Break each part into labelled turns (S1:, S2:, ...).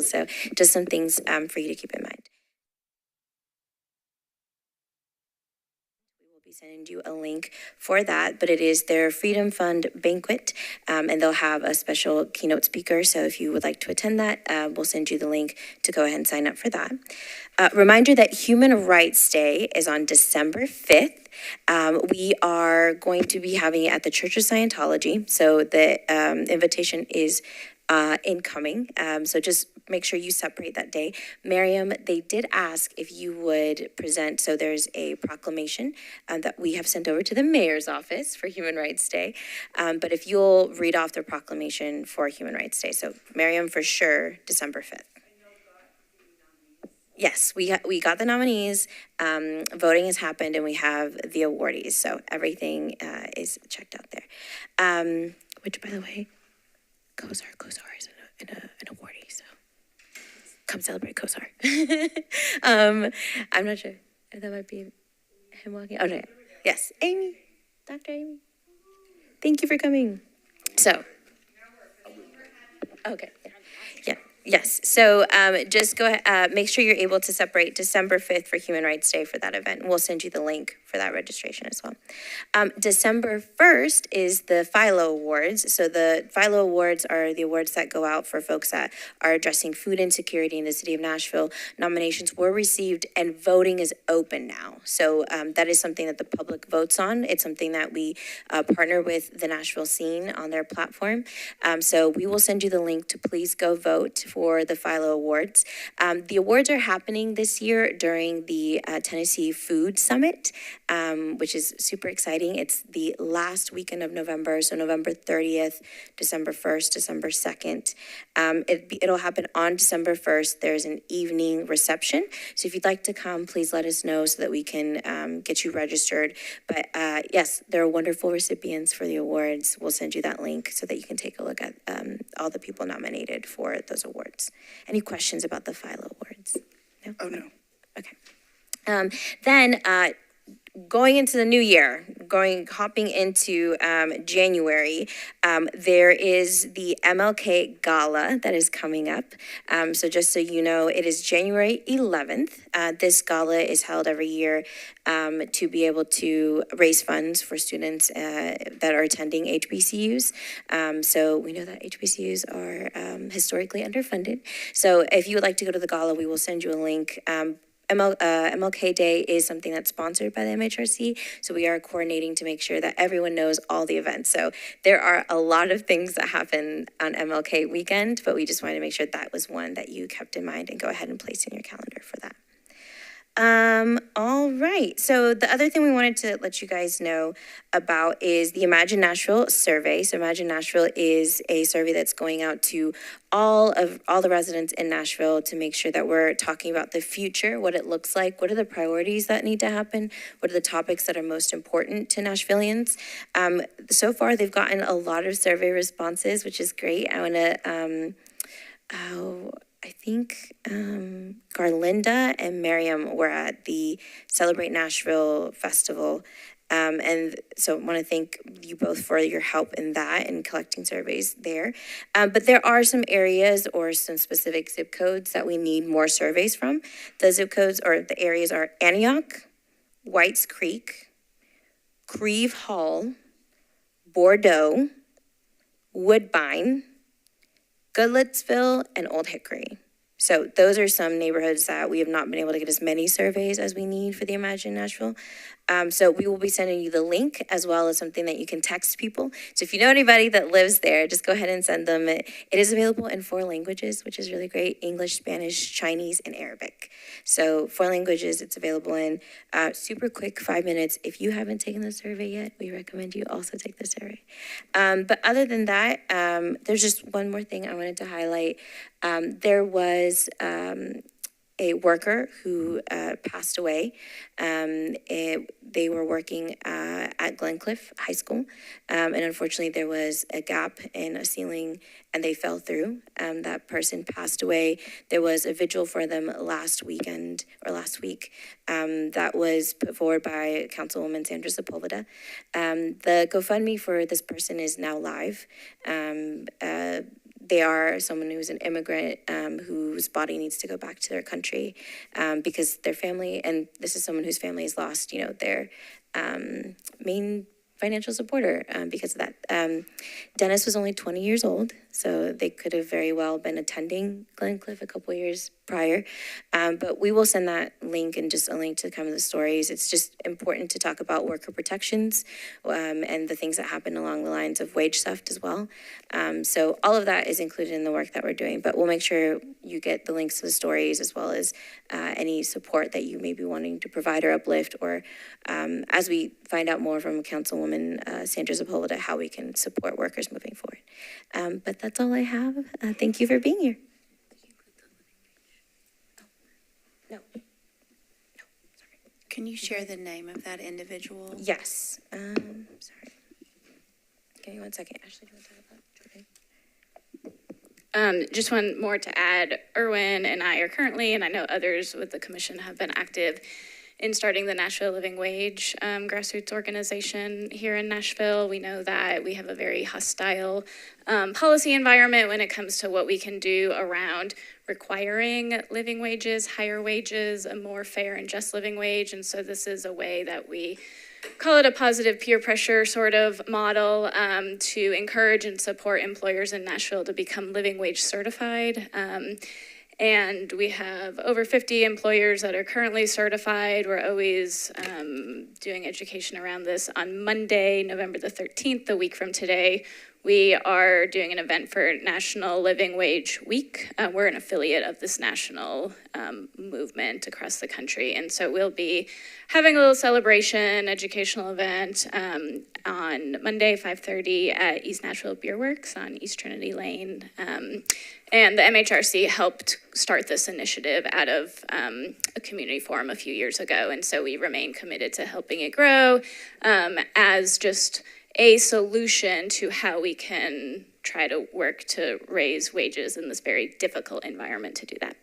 S1: So just some things for you to keep in mind. Be sending you a link for that, but it is their Freedom Fund banquet, and they'll have a special keynote speaker. So if you would like to attend that, we'll send you the link to go ahead and sign up for that. Reminder that Human Rights Day is on December 5th. We are going to be having it at the Church of Scientology. So the invitation is incoming. So just make sure you separate that day. Miriam, they did ask if you would present. So there's a proclamation that we have sent over to the mayor's office for Human Rights Day. But if you'll read off the proclamation for Human Rights Day. So Miriam, for sure, December 5th. Yes, we got the nominees. Voting has happened, and we have the awardees. So everything is checked out there. Which, by the way, COSAR is an awardee. So come celebrate COSAR. I'm not sure. That might be him walking. Oh, no. Yes, Amy, Dr. Amy. Thank you for coming. So, okay. Yeah. Yes. So just go ahead, make sure you're able to separate December 5th for Human Rights Day for that event. We'll send you the link for that registration as well. December 1st is the Philo Awards. So the Philo Awards are the awards that go out for folks that are addressing food insecurity in the city of Nashville. Nominations were received and voting is open now. So that is something that the public votes on. It's something that we partner with the Nashville Scene on their platform. So we will send you the link to please go vote for the Philo Awards. The awards are happening this year during the Tennessee Food Summit, which is super exciting. It's the last weekend of November, so November 30th, December 1st, December 2nd. It'll happen on December 1st. There's an evening reception. So if you'd like to come, please let us know so that we can get you registered. But yes, there are wonderful recipients for the awards. We'll send you that link so that you can take a look at all the people nominated for those awards. Any questions about the Philo Awards? No?
S2: Oh, no.
S1: Okay. Then going into the new year, hopping into January, there is the MLK Gala that is coming up. So just so you know, it is January 11th. This gala is held every year to be able to raise funds for students that are attending HBCUs. So we know that HBCUs are historically underfunded. So if you would like to go to the gala, we will send you a link. MLK Day is something that's sponsored by the MHRC, so we are coordinating to make sure that everyone knows all the events. So there are a lot of things that happen on MLK weekend, but we just wanted to make sure that was one that you kept in mind and go ahead and place in your calendar for that. All right. So the other thing we wanted to let you guys know about is the Imagine Nashville survey. So Imagine Nashville is a survey that's going out to all the residents in Nashville to make sure that we're talking about the future, what it looks like, what are the priorities that need to happen, what are the topics that are most important to Nashvillians. So far, they've gotten a lot of survey responses, which is great. I want to, I think Garlinda and Miriam were at the Celebrate Nashville Festival. And so I want to thank you both for your help in that and collecting surveys there. But there are some areas or some specific zip codes that we need more surveys from. The zip codes or the areas are Antioch, Whites Creek, Creve Hall, Bordeaux, Woodbine, Goodlettsville, and Old Hickory. So those are some neighborhoods that we have not been able to get as many surveys as we need for the Imagine Nashville. So we will be sending you the link as well as something that you can text people. So if you know anybody that lives there, just go ahead and send them. It is available in 4 languages, which is really great: English, Spanish, Chinese, and Arabic. So 4 languages it's available in. Super quick, 5 minutes. If you haven't taken the survey yet, we recommend you also take the survey. But other than that, there's just one more thing I wanted to highlight. There was a worker who passed away. They were working at Glencliff High School, and unfortunately there was a gap in a ceiling and they fell through. That person passed away. There was a vigil for them last week that was put forward by Councilwoman Sandra Sepulveda. The GoFundMe for this person is now live. they are someone who's an immigrant whose body needs to go back to their country because their family, and this is someone whose family has lost, their main financial supporter because of that. Dennis was only 20 years old, so they could have very well been attending Glencliff a couple years prior. But we will send that link and just a link to kind of the stories. It's just important to talk about worker protections and the things that happen along the lines of wage theft as well. So all of that is included in the work that we're doing, but we'll make sure you get the links to the stories as well as any support that you may be wanting to provide or uplift, or as we find out more from Councilwoman Sandra Sepulveda, how we can support workers moving forward. But that's all I have. Thank you for being here. No.
S2: Can you share the name of that individual?
S1: Yes. Sorry. Give me 1 second. Ashley, do you want to talk about Jordan?
S3: Just one more to add. Erwin and I are currently, and I know others with the commission have been active in starting the Nashville Living Wage grassroots organization here in Nashville. We know that we have a very hostile policy environment when it comes to what we can do around requiring living wages, higher wages, a more fair and just living wage. And so this is a way that we call it a positive peer pressure sort of model to encourage and support employers in Nashville to become living wage certified. And we have over 50 employers that are currently certified. We're always doing education around this. On Monday, November the 13th, a week from today, we are doing an event for National Living Wage Week. We're an affiliate of this national movement across the country. And so we'll be having a little celebration, educational event on Monday, 5:30 at East Nashville Beer Works on East Trinity Lane. And the MHRC helped start this initiative out of a community forum a few years ago. And so we remain committed to helping it grow as just a solution to how we can try to work to raise wages in this very difficult environment to do that.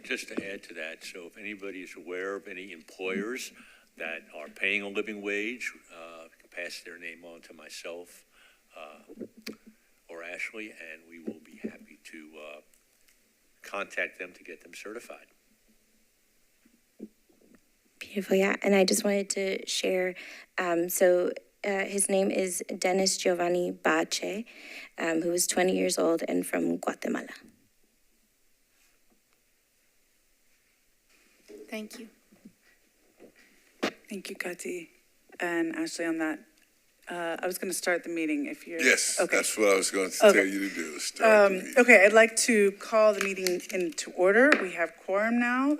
S4: Just to add to that, so if anybody is aware of any employers that are paying a living wage, can pass their name on to myself or Ashley, and we will be happy to contact them to get them certified.
S1: Beautiful, yeah. And I just wanted to share, his name is Dennis Giovanni Bache, who is 20 years old and from Guatemala.
S2: Thank you.
S5: Thank you, Kati and Ashley, on that. I was going to start the meeting if you're...
S6: Yes,
S5: okay.
S6: That's what I was going to tell you to do, start the meeting.
S5: Okay, I'd like to call the meeting into order. We have quorum now.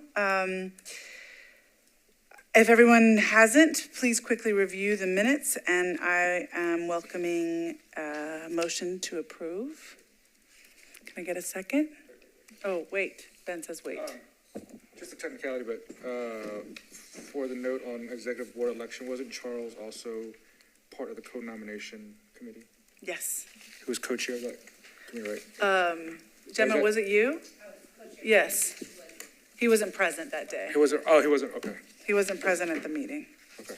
S5: If everyone hasn't, please quickly review the minutes, and I am welcoming a motion to approve. Can I get a second? Oh, wait, Ben says wait.
S7: Just a technicality, but for the note on executive board election, wasn't Charles also part of the co-nomination committee?
S5: Yes.
S7: Who was co-chair of that committee, right?
S5: Gemma, was it you? Yes. He wasn't present that day.
S7: He wasn't, okay,
S5: He wasn't present at the meeting.
S7: okay.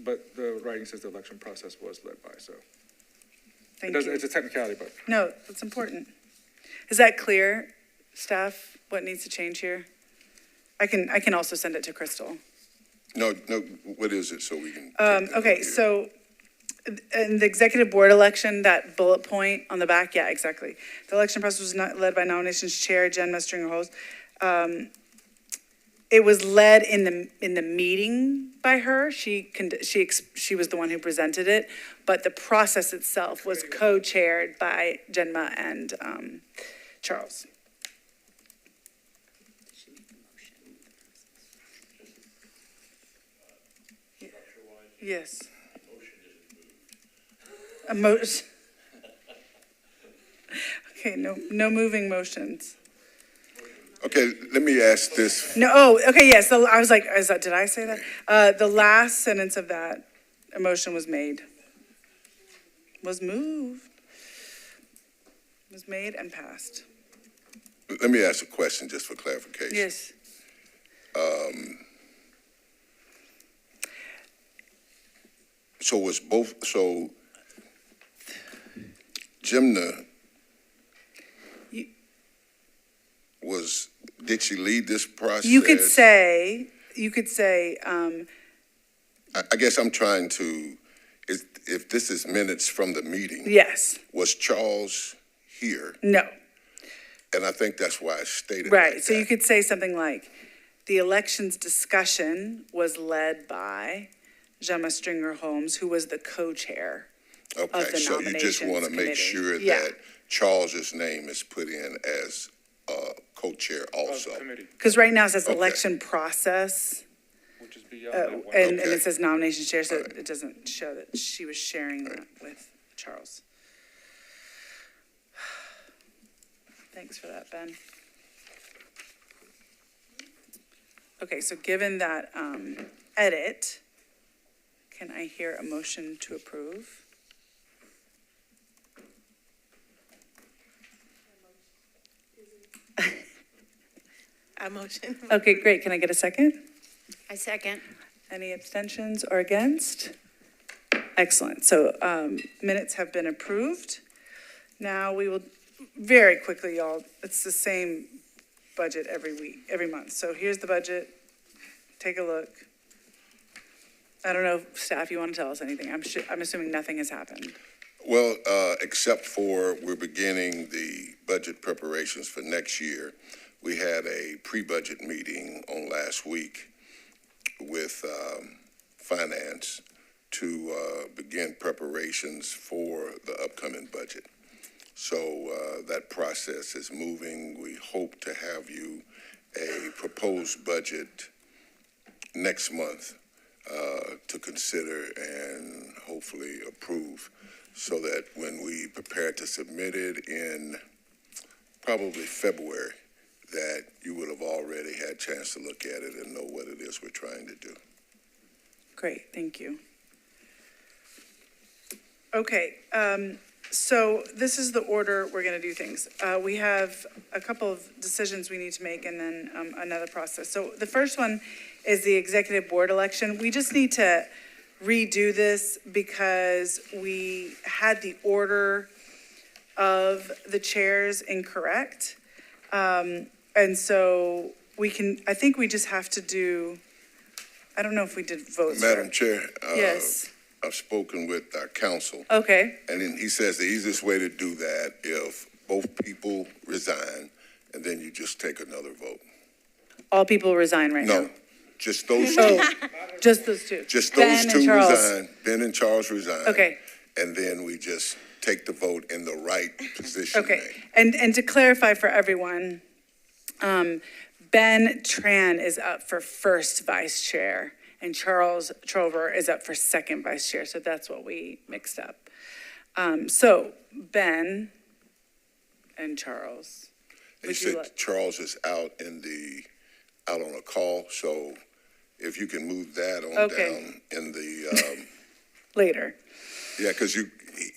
S7: But the writing says the election process was led by, so.
S5: Thank you.
S7: It's a technicality, but.
S5: No, that's important. Is that clear, staff, what needs to change here? I can also send it to Crystal.
S6: No, what is it, so we can...
S5: Okay, so in the executive board election, that bullet point on the back, yeah, exactly. The election process was not led by nominations chair, Jen Stringer-Hose. It was led in the meeting by her. She was the one who presented it, but the process itself was co-chaired by Jenma and Charles. Yes. A motion. Okay, no moving motions.
S6: Okay, let me ask this.
S5: No, oh, okay, yes, I was like, did I say that? The last sentence of that, a motion was made. Was moved. Was made and passed.
S6: Let me ask a question just for clarification.
S5: Yes.
S6: Jimna
S5: You-
S6: did she lead this process?
S5: You could say,
S6: I guess I'm trying to, if this is minutes from the meeting,
S5: yes,
S6: was Charles here?
S5: no,
S6: And I think that's why I stated
S5: right.
S6: like
S5: So you
S6: that.
S5: could say something like, the elections discussion was led by Gemma Stringer Holmes, who was the co-chair.
S6: Okay,
S5: the
S6: so you just want to
S5: nominations
S6: make
S5: committee.
S6: sure
S5: Yeah.
S6: that Charles's name is put in as co-chair
S7: Of
S6: also.
S7: the committee,
S5: Because right now it says
S6: Okay.
S5: election process,
S7: which is beyond that one.
S5: and
S6: Okay.
S5: it says nomination chair, so
S6: Alright.
S5: it doesn't show that she was sharing that with Charles. Thanks for that, Ben. Okay, so given that edit, can I hear a motion to approve?
S2: I motion.
S5: Okay, great. Can I get a second?
S2: I second.
S5: Any abstentions or against? Excellent. So minutes have been approved. Now we will, very quickly, y'all, it's the same budget every week, every month. So here's the budget. Take a look. I don't know, if staff, you want to tell us anything? I'm assuming nothing has happened.
S6: Well, except for we're beginning the budget preparations for next year. We had a pre-budget meeting on last week with finance to begin preparations for the upcoming budget. So that process is moving. We hope to have you a proposed budget next month to consider and hopefully approve, so that when we prepare to submit it in probably February, that you would have already had a chance to look at it and know what it is we're trying to do.
S5: Great, thank you. Okay, so this is the order we're going to do things. We have a couple of decisions we need to make and then another process. So the first one is the executive board election. We just need to redo this because we had the order of the chairs incorrect. And so we can, I think we just have to do, I don't know if we did votes.
S6: Madam Chair,
S5: Yes,
S6: I've spoken with our counsel,
S5: okay,
S6: and then he says the easiest way to do that if both people resign, and then you just take another vote.
S5: all people resign right now.
S6: No, just those two.
S5: Oh, just those two.
S6: Just
S5: Ben
S6: those
S5: and
S6: two
S5: Charles.
S6: resign. Ben and Charles resign.
S5: Okay.
S6: And then we just take the vote in the right position.
S5: Okay,
S6: made.
S5: and to clarify for everyone, Ben Tran is up for first vice chair, and Charles Trover is up for second vice chair, so that's what we mixed up. So Ben and Charles,
S6: He
S5: would you
S6: said
S5: like,
S6: Charles is out on a call, so if you can move that on
S5: Okay.
S6: down in the,
S5: later?
S6: yeah, because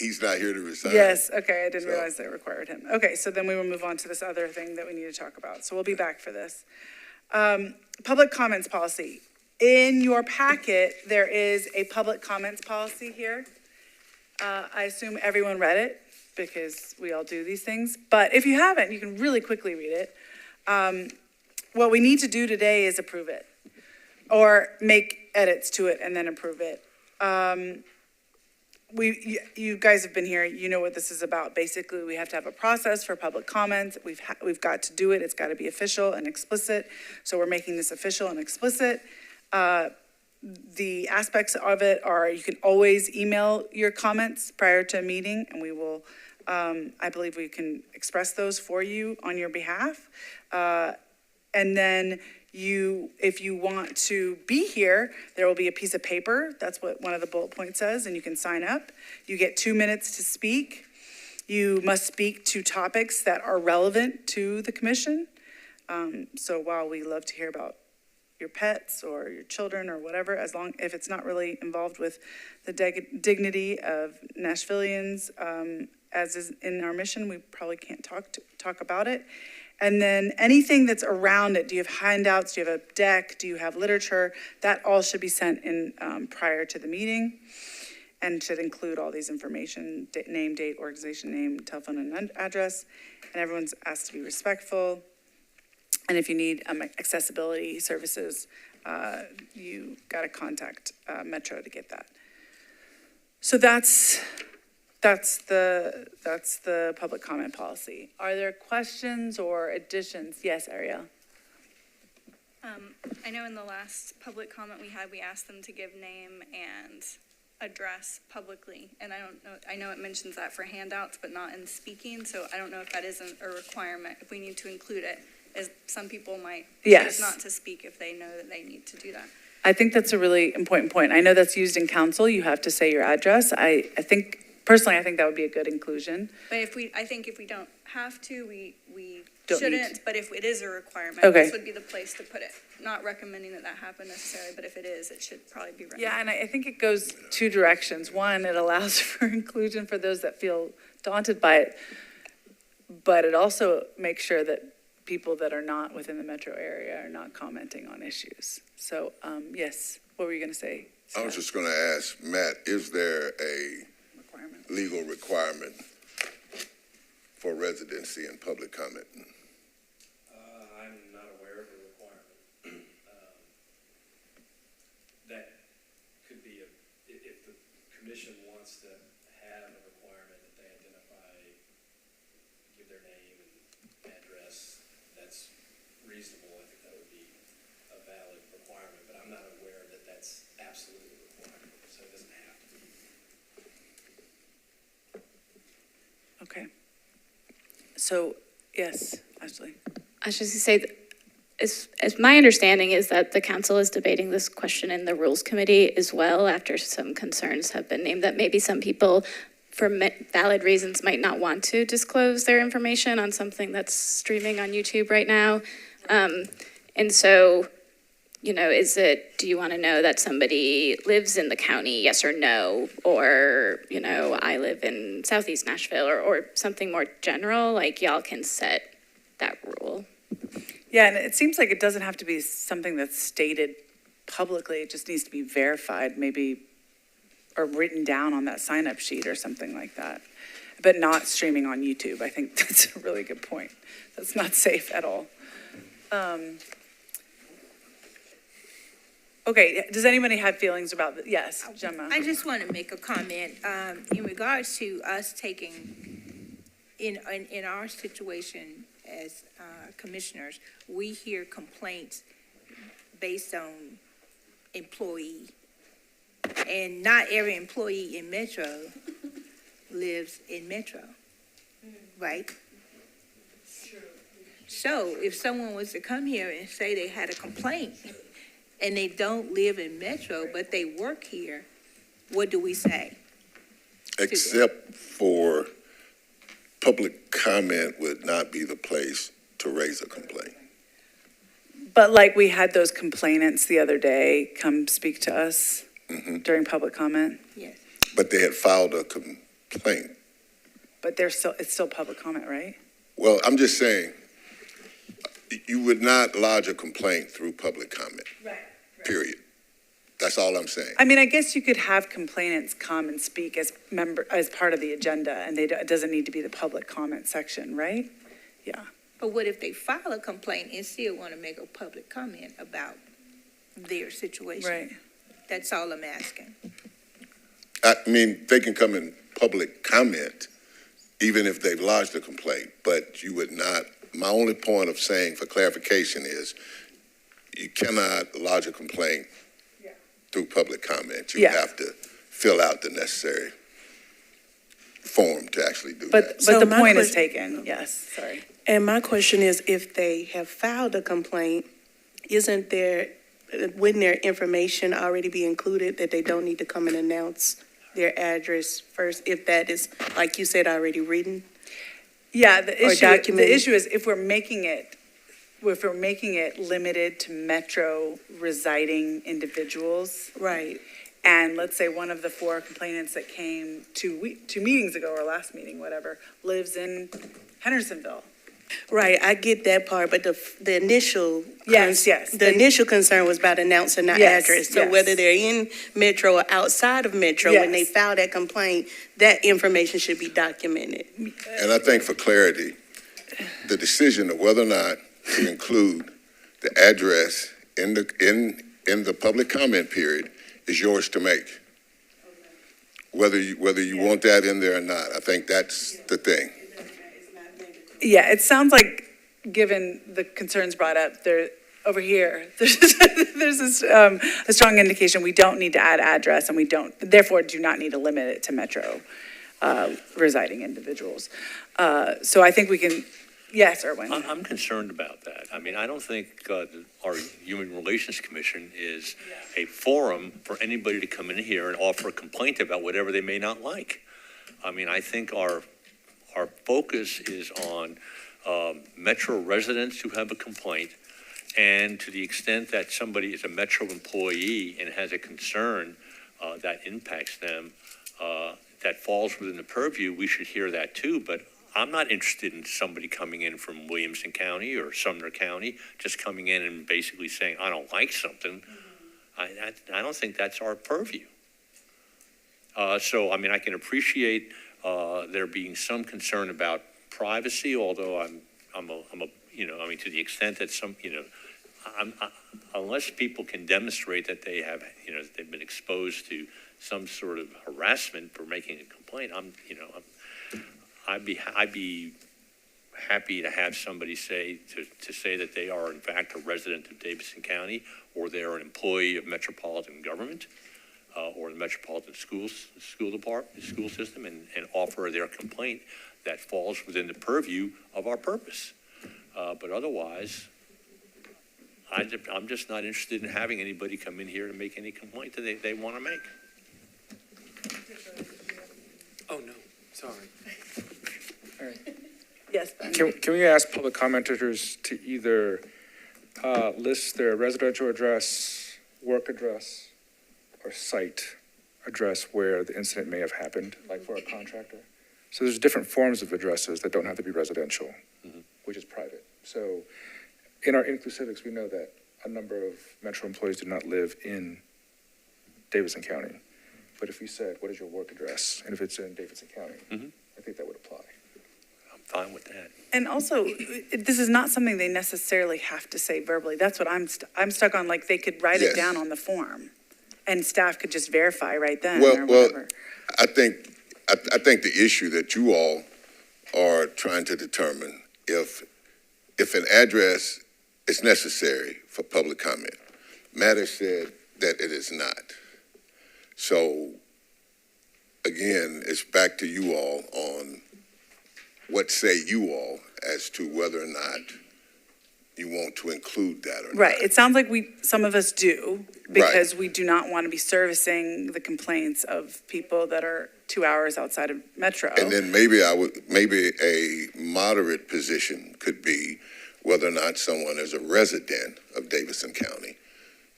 S6: he's not here to resign.
S5: Yes, okay, I didn't
S6: So-
S5: realize they required him. Okay, so then we will move on to this other thing that we need to talk about. So we'll be back for this. Public comments policy. In your packet, there is a public comments policy here. I assume everyone read it because we all do these things. But if you haven't, you can really quickly read it. What we need to do today is approve it or make edits to it and then approve it. You guys have been here, you know what this is about. Basically, we have to have a process for public comments. We've got to do it. It's got to be official and explicit. So we're making this official and explicit. The aspects of it are you can always email your comments prior to a meeting, and we will, I believe we can express those for you on your behalf. And then if you want to be here, there will be a piece of paper. That's what one of the bullet points says, and you can sign up. You get 2 minutes to speak. You must speak to topics that are relevant to the commission. So while we love to hear about your pets or your children or whatever, if it's not really involved with the dignity of Nashvillians, as is in our mission, we probably can't talk about it. And then anything that's around it, do you have handouts, do you have a deck, do you have literature? That all should be sent in prior to the meeting. and should include all these information, name, date, organization name, telephone and address, and everyone's asked to be respectful. And if you need accessibility services, you got to contact Metro to get that. So that's the public comment policy. Are there questions or additions? Yes, Ariel.
S8: I know in the last public comment we asked them to give name and address publicly, and I know it mentions that for handouts, but not in speaking, so I don't know if that isn't a requirement, if we need to include it, as some people might choose not to speak if they know that they need to do that.
S5: I think that's a really important point. I know that's used in council. You have to say your address. I think, personally, I think that would be a good inclusion.
S8: But I think if we don't have to, we
S5: Don't need
S8: shouldn't, but if it is a requirement,
S5: Okay.
S8: this would be the place to put it. Not recommending that happen necessarily, but if it is, it should probably be recommended.
S5: Yeah, and I think it goes two directions. One, it allows for inclusion for those that feel daunted by it, but it also makes sure that people that are not within the metro area are not commenting on issues. So, yes, what were you going to say?
S6: I was just going to ask, Matt, is there a
S5: Requirement.
S6: legal requirement for residency and public comment?
S9: I'm not aware of a requirement. That could be, if the commission wants to have a requirement that they identify, give their name and address, that's reasonable. I think that would be a valid requirement, but I'm not aware that that's absolutely a requirement, so it doesn't have to be.
S5: Okay. So, yes, Ashley.
S3: I was just gonna say, as my understanding is that the council is debating this question in the Rules Committee as well, after some concerns have been named that maybe some people, for valid reasons, might not want to disclose their information on something that's streaming on YouTube right now. And so, you know, do you want to know that somebody lives in the county, yes or no? Or, you know, I live in Southeast Nashville, or something more general, like y'all can set that rule.
S5: Yeah, and it seems like it doesn't have to be something that's stated publicly. It just needs to be verified, maybe, or written down on that sign-up sheet or something like that. But not streaming on YouTube. I think that's a really good point. That's not safe at all. Okay, does anybody have feelings about this? Yes, Gemma.
S2: I just want to make a comment, in regards to us taking, in our situation as, commissioners, we hear complaints based on employee. And not every employee in Metro lives in Metro, right? So if someone was to come here and say they had a complaint and they don't live in Metro, but they work here, what do we say?
S6: Except for public comment would not be the place to raise a complaint.
S5: But like we had those complainants the other day come speak to us during public comment,
S2: Yes.
S6: But they had filed a complaint.
S5: but it's still public comment, right?
S6: Well, I'm just saying, you would not lodge a complaint through public comment.
S5: Right.
S6: Period. That's all I'm saying.
S5: I mean, I guess you could have complainants come and speak as part of the agenda, and it doesn't need to be the public comment section, right? Yeah.
S2: But what if they file a complaint and still want to make a public comment about their situation?
S5: Right.
S2: That's all I'm asking.
S6: I mean, they can come in public comment, even if they've lodged a complaint, but you would not, my only point of saying for clarification is, you cannot lodge a complaint through public comment. You have to fill out the necessary form to actually do that.
S5: But
S10: So
S5: the
S10: my
S5: point is
S10: question-
S5: taken, yes, sorry.
S10: And my question is, if they have filed a complaint, wouldn't their information already be included that they don't need to come and announce their address first, if that is, like you said, already written?
S5: Yeah, the
S10: documented.
S5: issue is if we're making it limited to metro residing individuals,
S10: Right.
S5: and let's say one of the 4 complainants that came 2 meetings ago or last meeting, whatever, lives in Hendersonville,
S10: Right, I get that part, but the initial.
S5: Yes.
S10: The initial concern was about announcing the
S5: Yes,
S10: address. So
S5: yes.
S10: whether they're in Metro or outside of Metro, when they
S5: Yes.
S10: file that complaint, that information should be documented.
S6: And I think for clarity, the decision of whether or not to include the address in the public comment period is yours to make. Whether you want that in there or not, I think that's the thing.
S5: Yeah, it sounds like, given the concerns brought up, there, over here, there's a strong indication we don't need to add address, and we therefore do not need to limit it to Metro residing individuals. So I think we can, yes, Erwin?
S4: I'm concerned about that. I mean, I don't think our Human Relations Commission is a forum for anybody to come in here and offer a complaint about whatever they may not like. I mean, I think our focus is on Metro residents who have a complaint, and to the extent that somebody is a Metro employee and has a concern that impacts them, that falls within the purview, we should hear that too. But I'm not interested in somebody coming in from Williamson County or Sumner County, just coming in and basically saying, I don't like something. I don't think that's our purview. So, I mean, I can appreciate there being some concern about privacy, although I'm a to the extent that some, unless people can demonstrate that they have, they've been exposed to some sort of harassment for making a complaint, I'd be happy to have somebody say that they are in fact a resident of Davidson County, or they're an employee of Metropolitan government, or the Metropolitan school system, and offer their complaint that falls within the purview of our purpose. But otherwise, I'm just not interested in having anybody come in here to make any complaint that they want to make.
S11: Oh, no, sorry.
S5: Yes, Ben?
S7: Can we ask public commenters to either list their residential address, work address, or site address where the incident may have happened, like for a contractor? So there's different forms of addresses that don't have to be residential, which is private. So in our inclusivics, we know that a number of Metro employees do not live in Davidson County. But if you said, what is your work address? And if it's in Davidson County, I think that would apply.
S4: I'm fine with that.
S5: And also, this is not something they necessarily have to say verbally. That's what I'm stuck on, like, they could write it
S6: Yes.
S5: down on the form, and staff could just verify right then,
S6: Well,
S5: or whatever.
S6: I think the issue that you all are trying to determine, if an address is necessary for public comment, Matt has said that it is not. So, again, it's back to you all on what say you all as to whether or not you want to include that or not.
S5: Right, it sounds like some of us do, because we do not want to be servicing the complaints of people that are 2 hours outside of Metro.
S6: And then maybe a moderate position could be whether or not someone is a resident of Davidson County.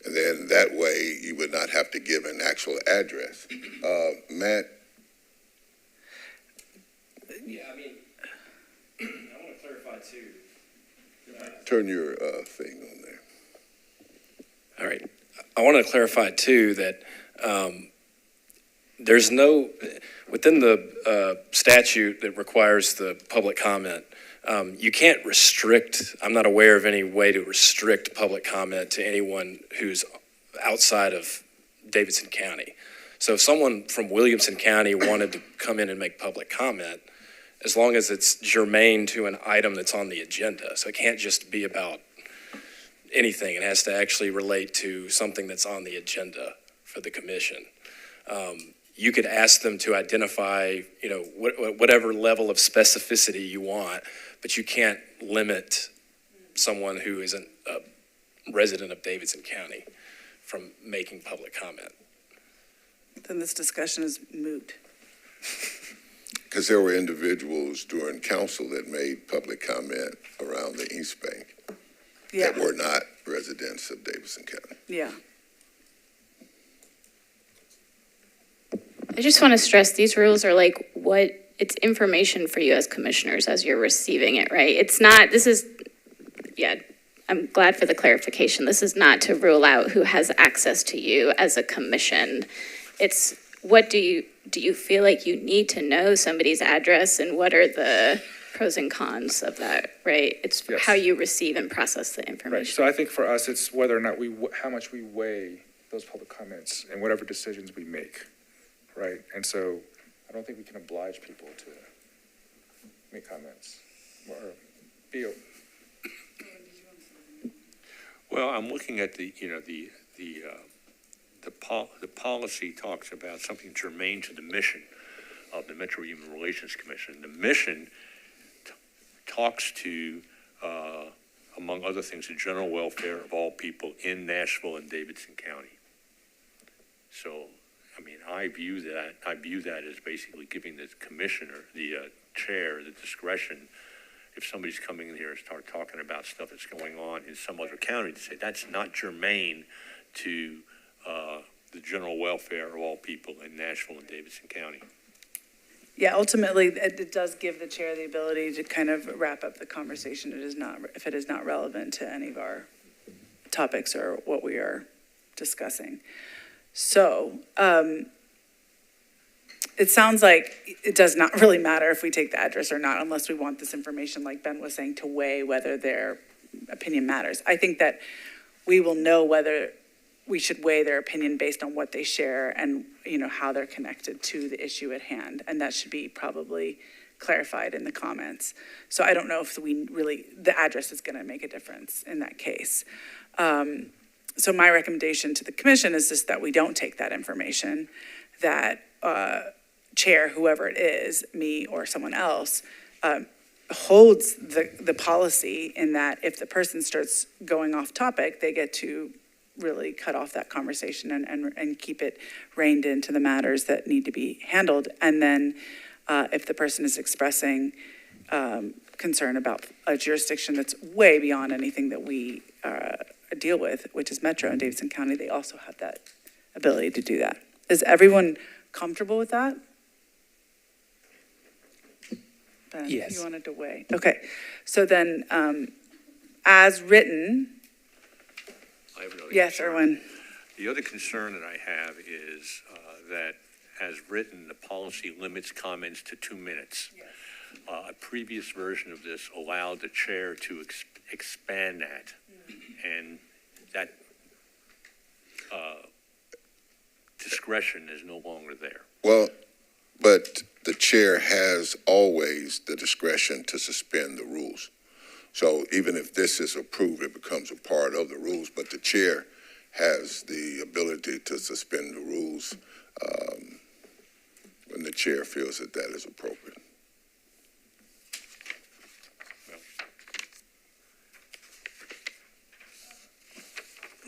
S6: And then that way you would not have to give an actual address. Matt?
S9: Yeah, I mean, I want to clarify too.
S6: Turn your thing on there.
S11: All right. I want to clarify too that there's no, within the statute that requires the public comment, you can't restrict, I'm not aware of any way to restrict public comment to anyone who's outside of Davidson County. So if someone from Williamson County wanted to come in and make public comment, as long as it's germane to an item that's on the agenda. So it can't just be about anything. It has to actually relate to something that's on the agenda for the commission. You could ask them to identify, whatever level of specificity you want, but you can't limit someone who isn't a resident of Davidson County from making public comment.
S5: Then this discussion is moot.
S6: Because there were individuals during council that made public comment around the East Bank
S5: Yeah,
S6: that were not residents of Davidson County.
S5: yeah.
S3: I just want to stress these rules are like what it's information for you as commissioners as you're receiving it, right? I'm glad for the clarification. This is not to rule out who has access to you as a commission. It's what do you feel like you need to know somebody's address, and what are the pros and cons of that, right? It's
S7: Yes.
S3: how you receive and process the
S7: Right,
S3: information.
S7: so I think for us, it's whether or not how much we weigh those public comments and whatever decisions we make, right? And so I don't think we can oblige people to make comments or be.
S4: Well, I'm looking at the policy talks about something germane to the mission of the Metro Human Relations Commission. The mission talks to, among other things, the general welfare of all people in Nashville and Davidson County. So, I mean, I view that as basically giving the commissioner, the chair, the discretion. If somebody's coming in here and start talking about stuff that's going on in some other county, to say that's not germane to the general welfare of all people in Nashville and Davidson County.
S5: Yeah, ultimately, it does give the chair the ability to kind of wrap up the conversation. It is not, if it is not relevant to any of our topics or what we are discussing. So, it sounds like it does not really matter if we take the address or not, unless we want this information, like Ben was saying, to weigh whether their opinion matters. I think that we will know whether we should weigh their opinion based on what they share and, how they're connected to the issue at hand. And that should be probably clarified in the comments. So I don't know if the address is going to make a difference in that case. So my recommendation to the commission is just that we don't take that information, that chair, whoever it is, me or someone else, holds the policy in that if the person starts going off topic, they get to really cut off that conversation and keep it reined into the matters that need to be handled. And then if the person is expressing concern about a jurisdiction that's way beyond anything that we deal with, which is Metro and Davidson County, they also have that ability to do that. Is everyone comfortable with that? Ben,
S12: Yes.
S5: you wanted to weigh. Okay, so then, as written,
S4: I have another
S5: yes,
S4: concern.
S5: Erwin.
S4: The other concern that I have is that, as written, the policy limits comments to 2 minutes.
S5: Yes.
S4: A previous version of this allowed the chair to expand that, and that discretion is no longer there.
S6: Well, but the chair has always the discretion to suspend the rules. So even if this is approved, it becomes a part of the rules, but the chair has the ability to suspend the rules when the chair feels that that is appropriate.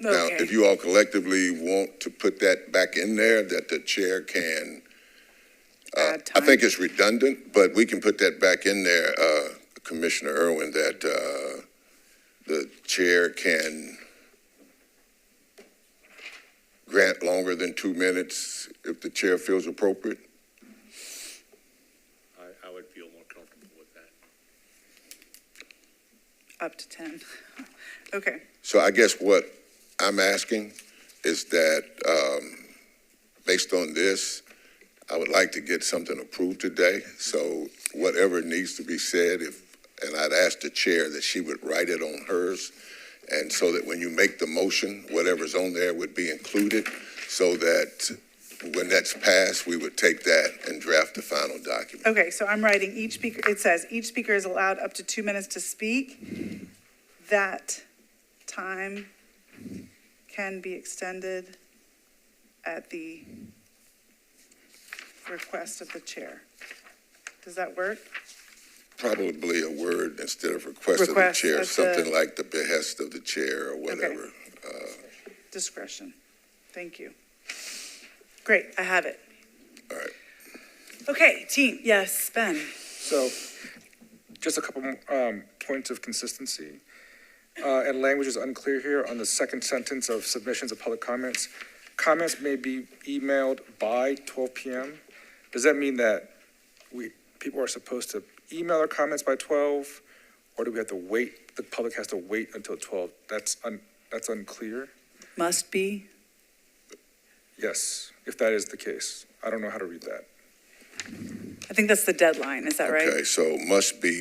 S6: Now,
S5: Okay.
S6: if you all collectively want to put that back in there, that the chair can,
S5: Add
S6: I
S5: time.
S6: think it's redundant, but we can put that back in there, Commissioner Irwin, that the chair can grant longer than 2 minutes if the chair feels appropriate.
S4: I would feel more comfortable with that.
S5: Up to 10. Okay.
S6: So I guess what I'm asking is that, based on this, I would like to get something approved today. So whatever needs to be said, and I'd ask the chair that she would write it on hers, and so that when you make the motion, whatever's on there would be included, so that when that's passed, we would take that and draft the final document.
S5: Okay, so I'm writing each speaker, it says each speaker is allowed up to 2 minutes to speak. That time can be extended at the request of the chair. Does that work?
S6: Probably a word instead of request of the
S5: Request
S6: chair,
S5: of the-
S6: something like the behest of the chair or whatever.
S5: Discretion. Thank you. Great, I have it.
S6: All right.
S5: Okay, team, yes, Ben.
S7: So, just a couple points of consistency. And language is unclear here on the second sentence of submissions of public comments. Comments may be emailed by 12 p.m. Does that mean that people are supposed to email their comments by 12, or do we have to wait, the public has to wait until 12? That's unclear.
S5: Must be.
S7: Yes, if that is the case. I don't know how to read that.
S5: I think that's the deadline. Is that right?
S6: Okay, so must be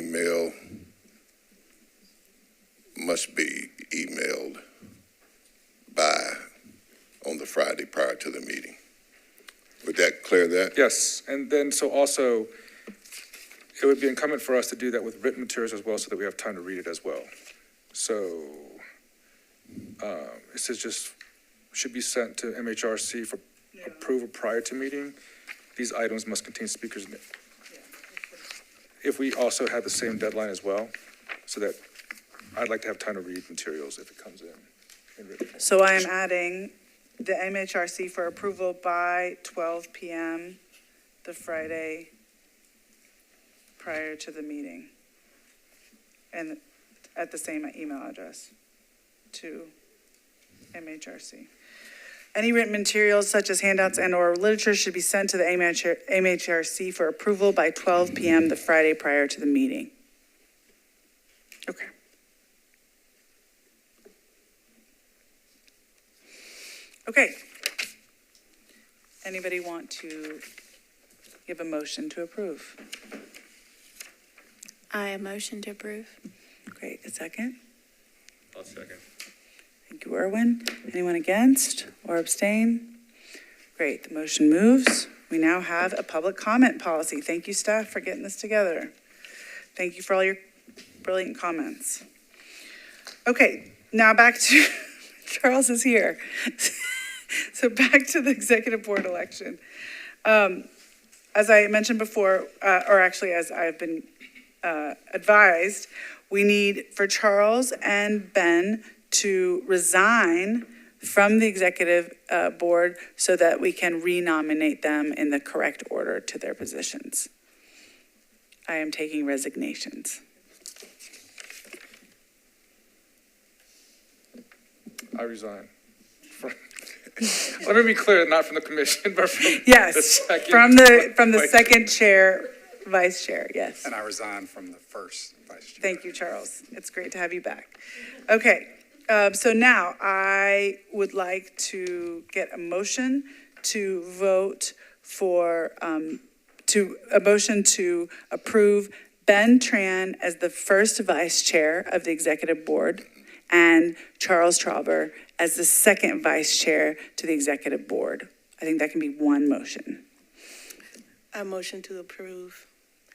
S6: emailed by, on the Friday prior to the meeting. Would that clear that?
S7: Yes, and then so also, it would be incumbent for us to do that with written materials as well so that we have time to read it as well. So, it says just, should be sent to MHRC for approval prior to meeting. These items must contain speakers' name. If we also have the same deadline as well, so that I'd like to have time to read materials if it comes in written form.
S5: So I am adding the MHRC for approval by 12 p.m. the Friday prior to the meeting. And at the same email address to MHRC. Any written materials such as handouts and/or literature should be sent to the MHRC for approval by 12 p.m. the Friday prior to the meeting. Okay. Okay. Anybody want to give a motion to approve?
S1: I motion to approve.
S5: Great, a second.
S4: I'll second.
S5: Thank you, Erwin. Anyone against or abstain? Great, the motion moves. We now have a public comment policy. Thank you, staff, for getting this together. Thank you for all your brilliant comments. Okay, now back to, Charles is here. So back to the executive board election. As I mentioned before, or actually as I've been advised, we need for Charles and Ben to resign from the executive board so that we can renominate them in the correct order to their positions. I am taking resignations.
S7: I resign. Let me be clear, not from the commission, but from the
S5: Yes,
S7: second.
S5: from the
S7: vice-
S5: second chair, vice chair, yes.
S12: And I resign from the first vice chair.
S5: Thank you, Charles. It's great to have you back. Okay, so now I would like to get a motion to vote for, a motion to approve Ben Tran as the first vice chair of the executive board and Charles Trauber as the second vice chair to the executive board. I think that can be one motion.
S10: I motion to approve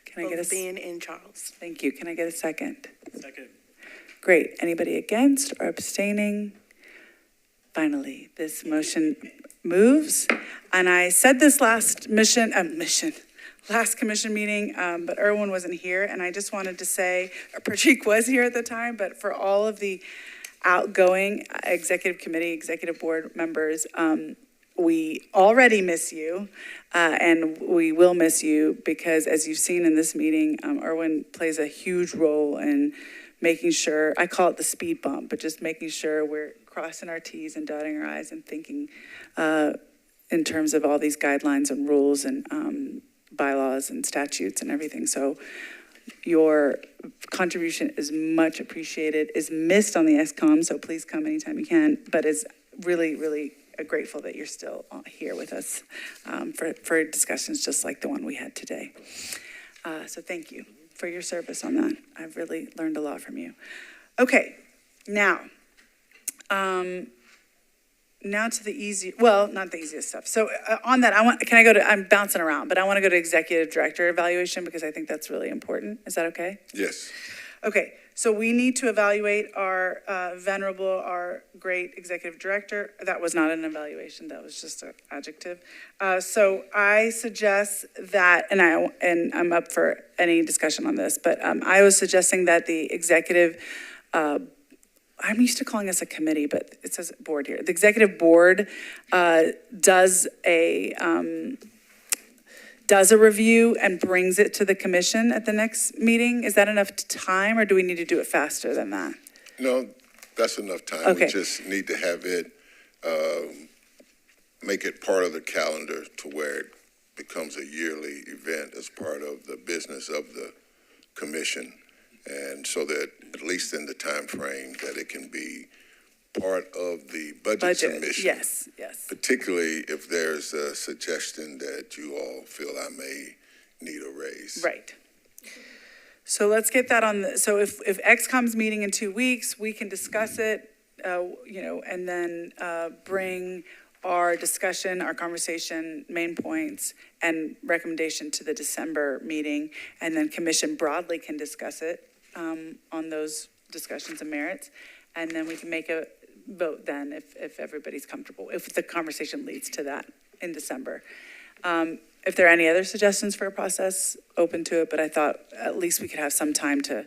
S5: Can I get
S10: both
S5: a,
S10: Ben and Charles.
S5: thank you. Can I get a second?
S12: Second.
S5: Great. Anybody against or abstaining? Finally, this motion moves. And I said this last commission meeting, but Erwin wasn't here. And I just wanted to say, Pratik was here at the time, but for all of the outgoing executive committee, executive board members, we already miss you, and we will miss you because as you've seen in this meeting, Erwin plays a huge role in making sure, I call it the speed bump, but just making sure we're crossing our T's and dotting our I's and thinking in terms of all these guidelines and rules and bylaws and statutes and everything. So your contribution is much appreciated, is missed on the ESCOM, so please come anytime you can, but is really, really grateful that you're still here with us for discussions just like the one we had today. So thank you for your service on that. I've really learned a lot from you. Okay, now to the easy, well, not the easiest stuff. So on that, I'm bouncing around, but I want to go to executive director evaluation because I think that's really important. Is that okay?
S6: Yes.
S5: Okay, so we need to evaluate our venerable, our great executive director. That was not an evaluation, that was just an adjective. So I suggest that, and I'm up for any discussion on this, but I was suggesting that the executive, I'm used to calling us a committee, but it says board here. The executive board does a review and brings it to the commission at the next meeting. Is that enough time, or do we need to do it faster than that?
S6: No, that's enough time.
S5: Okay.
S6: We just need to have it, make it part of the calendar to where becomes a yearly event as part of the business of the commission. And so that, at least in the time frame, that it can be part of the budget submission.
S5: Yes, yes.
S6: Particularly if there's a suggestion that you all feel I may need a raise.
S5: Right. So let's get that on so if XCOM's meeting in 2 weeks, we can discuss it, and then bring our discussion, our conversation, main points, and recommendation to the December meeting, and then commission broadly can discuss it on those discussions and merits, and then we can make a vote then if everybody's comfortable, if the conversation leads to that in December. If there are any other suggestions for a process, open to it, but I thought at least we could have some time to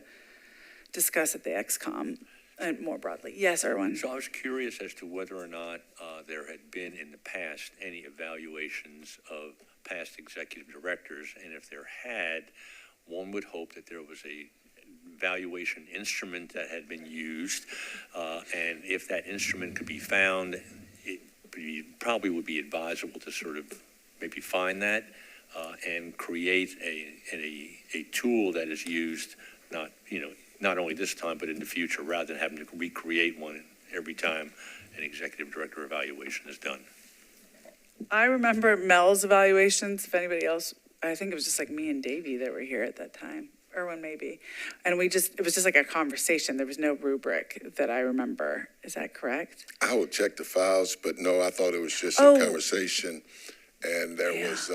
S5: discuss at the XCOM and more broadly. Yes, Erwin?
S4: So I was curious as to whether or not there had been in the past any evaluations of past executive directors, and if there had, one would hope that there was a evaluation instrument that had been used, and if that instrument could be found, it probably would be advisable to sort of maybe find that and create a tool that is used not only this time but in the future, rather than having to recreate one every time an executive director evaluation is done.
S5: I remember Mel's evaluations, if anybody else, I think it was just like me and Davey that were here at that time. Erwin maybe. And it was just like a conversation. There was no rubric that I remember. Is that correct?
S6: I will check the files, but no, I thought it was just a conversation. And there was,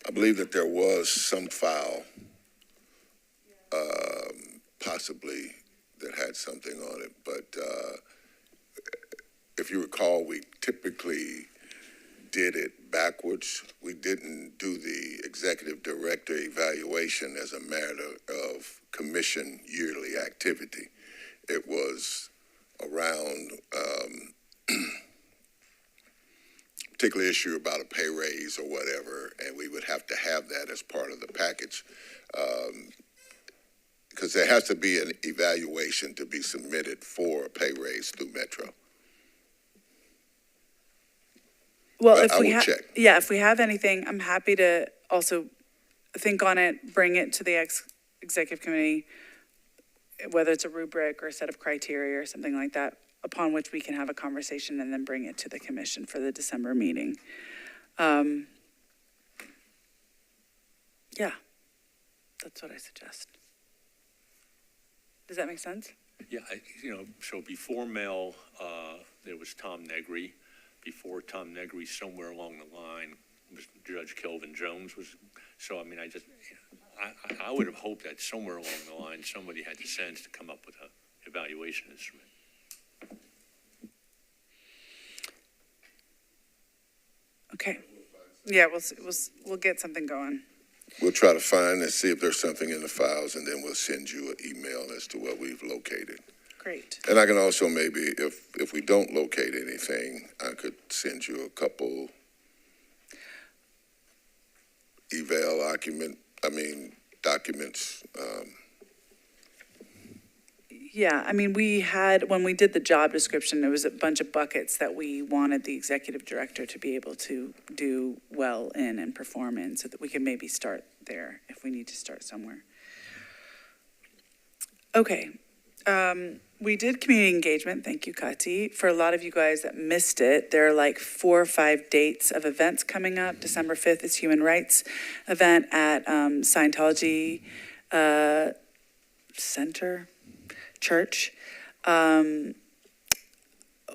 S6: I believe that there was some file, possibly that had something on it. But if you recall, we typically did it backwards. We didn't do the executive director evaluation as a matter of commission yearly activity. It was around particular issue about a pay raise or whatever, and we would have to have that as part of the package, because there has to be an evaluation to be submitted for a pay raise through Metro.
S5: Well,
S6: But I will check.
S5: if we have anything, I'm happy to also think on it, bring it to the executive committee, whether it's a rubric or a set of criteria or something like that, upon which we can have a conversation and then bring it to the commission for the December meeting. Yeah, that's what I suggest. Does that make sense?
S4: Yeah, so before Mel, there was Tom Negri. Before Tom Negri, somewhere along the line, was Judge Kelvin Jones was. So, I mean, I would have hoped that somewhere along the line, somebody had the sense to come up with an evaluation instrument.
S5: Okay. Yeah, we'll get something going.
S6: We'll try to find and see if there's something in the files, and then we'll send you an email as to what we've located.
S5: Great.
S6: And I can also maybe, if we don't locate anything, I could send you a couple documents.
S5: Yeah, I mean, when we did the job description, there was a bunch of buckets that we wanted the executive director to be able to do well in and perform in, so that we can maybe start there if we need to start somewhere. Okay. We did community engagement, thank you, Kati. For a lot of you guys that missed it, there are like 4 or 5 dates of events coming up. December 5th is Human Rights event at Scientology Center Church. I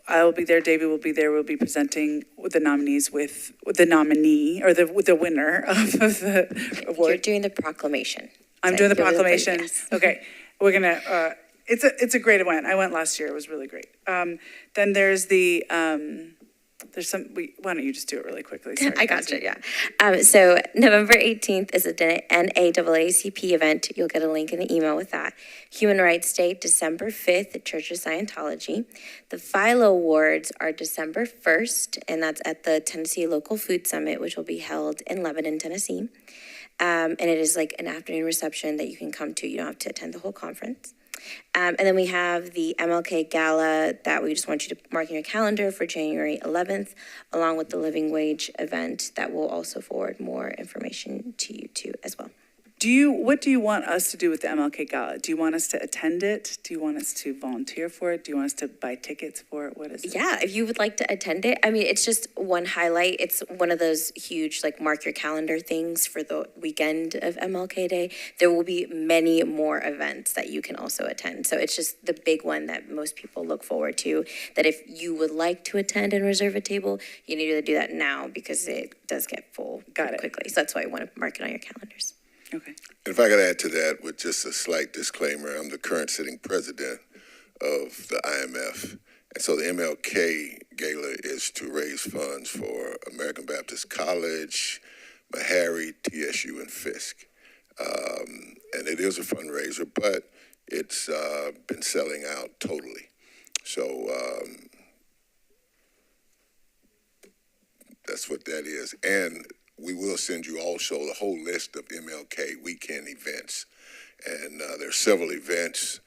S5: will be there, David will be there, we'll be presenting with the nominees with the nominee, or the winner of the award.
S1: You're doing the proclamation.
S5: I'm doing the
S1: You're
S5: proclamation.
S1: yes.
S5: Okay, we're gonna, it's a great event. I went last year, it was really great. Then there's the, why don't you just do it really quickly? Sorry,
S1: I gotcha, yeah. So November 18th is a NAACP event. You'll get a link in the email with that. Human Rights Day, December 5th at Church of Scientology. The Philo Awards are December 1st, and that's at the Tennessee Local Food Summit, which will be held in Lebanon, Tennessee. And it is like an afternoon reception that you can come to. You don't have to attend the whole conference. And then we have the MLK Gala that we just want you to mark in your calendar for January 11th, along with the living wage event that will also forward more information to you too as well.
S5: What do you want us to do with the MLK Gala? Do you want us to attend it? Do you want us to volunteer for it? Do you want us to buy tickets for it? What is it?
S1: Yeah, if you would like to attend it, I mean, it's just one highlight. It's one of those huge, like, mark your calendar things for the weekend of MLK Day. There will be many more events that you can also attend. So it's just the big one that most people look forward to, that if you would like to attend and reserve a table, you need to do that now because it does get full quickly. So that's why I want to mark it on your calendars.
S5: Okay.
S6: If I could add to that with just a slight disclaimer, I'm the current sitting president of the IMF. And so the MLK Gala is to raise funds for American Baptist College, Meharry, TSU, and Fisk. And it is a fundraiser, but it's been selling out totally. So that's what that is. And we will send you also the whole list of MLK weekend events. And there's several events.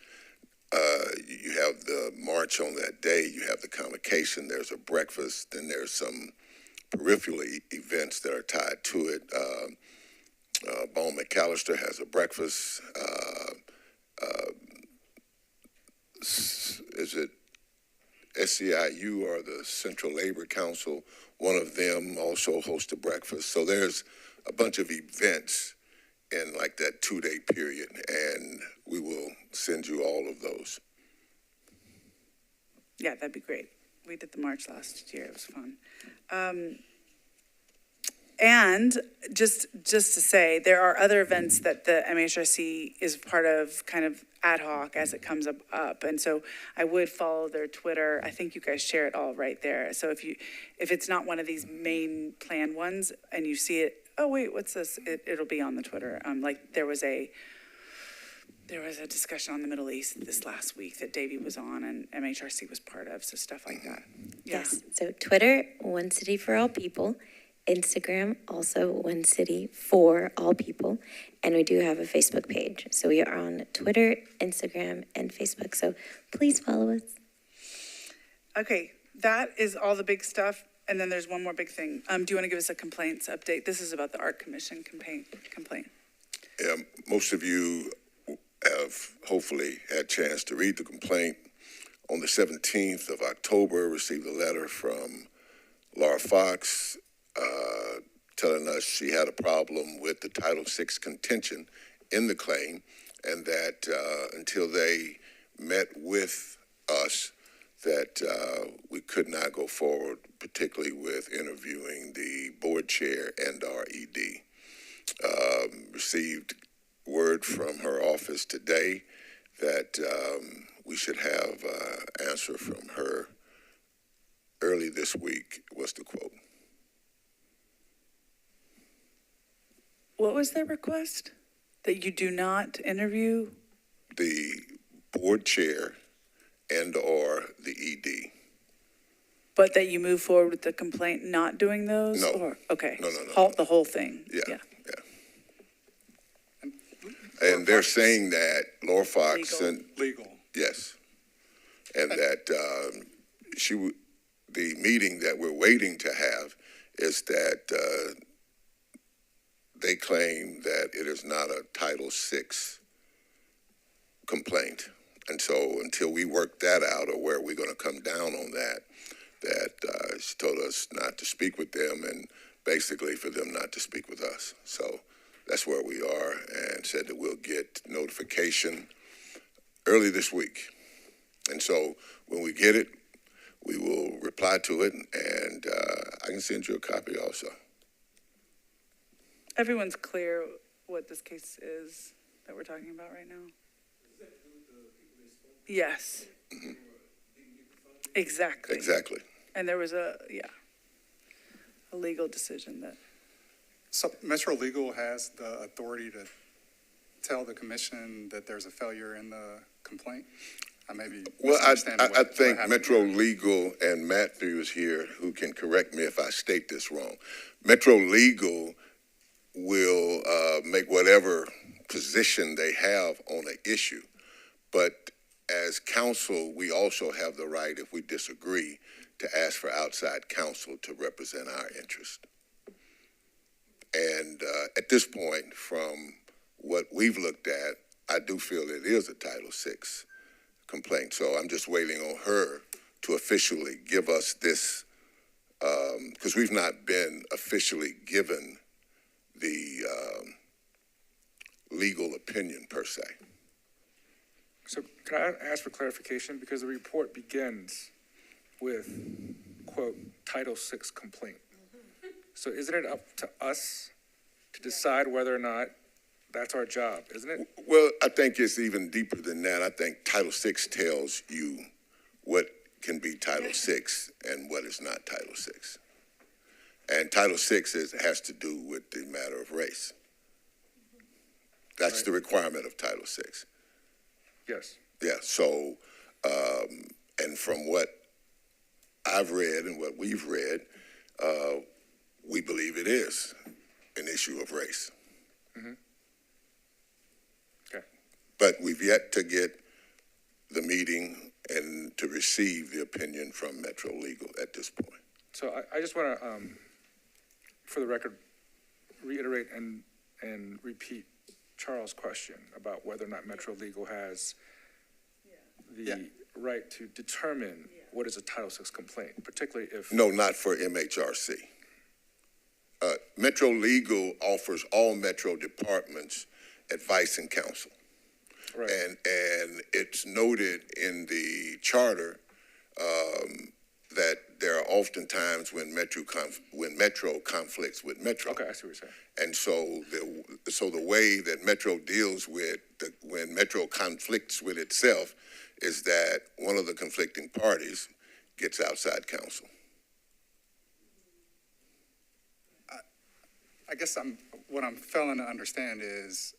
S6: You have the march on that day. You have the convocation. There's a breakfast. Then there's some peripheral events that are tied to it. Bone McAllister has a breakfast. Is it SCIU or the Central Labor Council? One of them also hosts a breakfast. So there's a bunch of events in like that 2-day period, and we will send you all of those.
S5: Yeah, that'd be great. We did the march last year. It was fun. And just to say, there are other events that the MHRC is part of, kind of ad hoc as it comes up. And so I would follow their Twitter. I think you guys share it all right there. So if it's not one of these main planned ones and you see it, oh wait, what's this? It'll be on the Twitter. Like there was a discussion on the Middle East this last week that Davey was on and MHRC was part of. So stuff like that. Yeah.
S1: Yes. So Twitter, One City for All People. Instagram, also One City for All People. And we do have a Facebook page. So we are on Twitter, Instagram, and Facebook. So please follow us.
S5: Okay, that is all the big stuff. And then there's one more big thing. Do you want to give us a complaints update? This is about the Art Commission complaint.
S6: Yeah, most of you have hopefully had a chance to read the complaint. On the 17th of October, received a letter from Laura Fox telling us she had a problem with the Title VI contention in the claim, and that until they met with us, that we could not go forward, particularly with interviewing the board chair and our ED. Received word from her office today that we should have an answer from her early this week, was the quote.
S5: What was their request? That you do not interview?
S6: The board chair and or the ED.
S5: But that you move forward with the complaint not doing those?
S6: No.
S5: Or, okay.
S6: No.
S5: Halt the whole thing?
S6: Yeah. And they're saying that Laura Fox
S12: Legal.
S6: Yes. And that the meeting that we're waiting to have is that they claim that it is not a Title VI complaint. And so until we work that out, or where we're going to come down on that she told us not to speak with them and basically for them not to speak with us. So that's where we are, and said that we'll get notification early this week. And so when we get it, we will reply to it, and I can send you a copy also.
S5: Everyone's clear what this case is that we're talking about right now? Yes. Mm-hmm. Exactly.
S6: Exactly.
S5: And there was a legal decision that.
S12: So Metro Legal has the authority to tell the commission that there's a failure in the complaint?
S6: Well, I think Metro Legal, and Matthew is here, who can correct me if I state this wrong. Metro Legal will make whatever position they have on an issue, But as council, we also have the right, if we disagree, to ask for outside counsel to represent our interest. And at this point, from what we've looked at, I do feel it is a Title VI complaint. So I'm just waiting on her to officially give us this, because we've not been officially given the legal opinion per se.
S7: So can I ask for clarification? Because the report begins with, quote, Title VI complaint. So isn't it up to us to decide whether or not that's our job, isn't it?
S6: Well, I think it's even deeper than that. I think Title VI tells you what can be Title VI and what is not Title VI. And Title VI has to do with the matter of race. That's
S7: Right.
S6: the requirement of Title VI.
S7: Yes.
S6: Yeah, so, and from what I've read and what we've read, we believe it is an issue of race.
S7: Mhm. Okay.
S6: But we've yet to get the meeting and to receive the opinion from Metro Legal at this point.
S7: So I just want to, for the record, reiterate and repeat Charles' question about whether or not Metro Legal has the right to determine what is a Title VI complaint, particularly if.
S6: No, not for MHRC. Metro Legal offers all Metro departments advice and counsel.
S7: Right.
S6: And it's noted in the charter that there are often times when Metro conflicts with Metro.
S7: Okay, I see what you're saying.
S6: And so the way that Metro deals with when Metro conflicts with itself is that one of the conflicting parties gets outside counsel.
S12: I guess what I'm failing to understand is,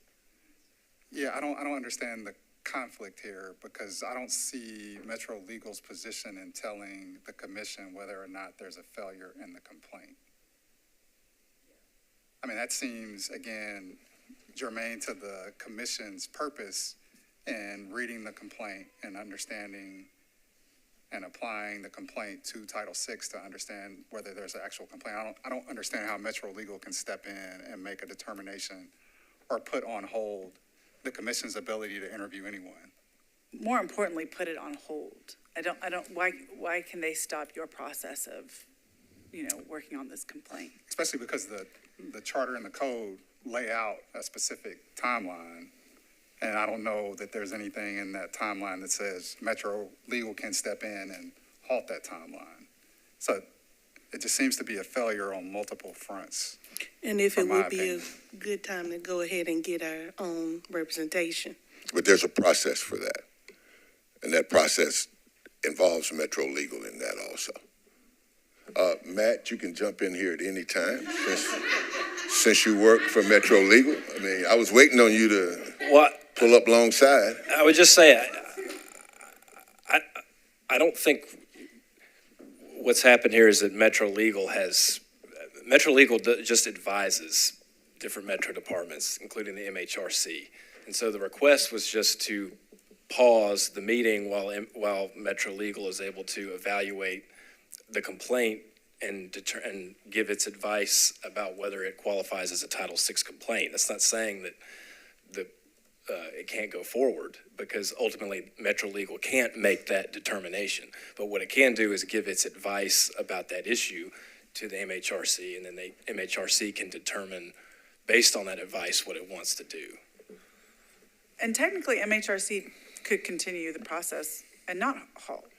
S12: I don't understand the conflict here because I don't see Metro Legal's position in telling the commission whether or not there's a failure in the complaint. I mean, that seems, again, germane to the commission's purpose in reading the complaint and understanding and applying the complaint to Title VI to understand whether there's an actual complaint. I don't understand how Metro Legal can step in and make a determination or put on hold the commission's ability to interview anyone.
S5: More importantly, put it on hold. Why can they stop your process of, working on this complaint?
S12: Especially because the charter and the code lay out a specific timeline. And I don't know that there's anything in that timeline that says Metro Legal can step in and halt that timeline. So it just seems to be a failure on multiple fronts.
S10: And if it
S12: From my
S10: would be
S12: opinion.
S10: a good time to go ahead and get our own representation.
S6: But there's a process for that. And that process involves Metro Legal in that also. Matt, you can jump in here at any time since you work for Metro Legal. I mean, I was waiting on you to pull up alongside.
S11: I would just say, I don't think what's happened here is that Metro Legal just advises different Metro departments, including the MHRC. And so the request was just to pause the meeting while Metro Legal is able to evaluate the complaint and give its advice about whether it qualifies as a Title VI complaint. That's not saying that it can't go forward, because ultimately Metro Legal can't make that determination. But what it can do is give its advice about that issue to the MHRC, and then the MHRC can determine, based on that advice, what it wants to do.
S5: And technically, MHRC could continue the process and not halt,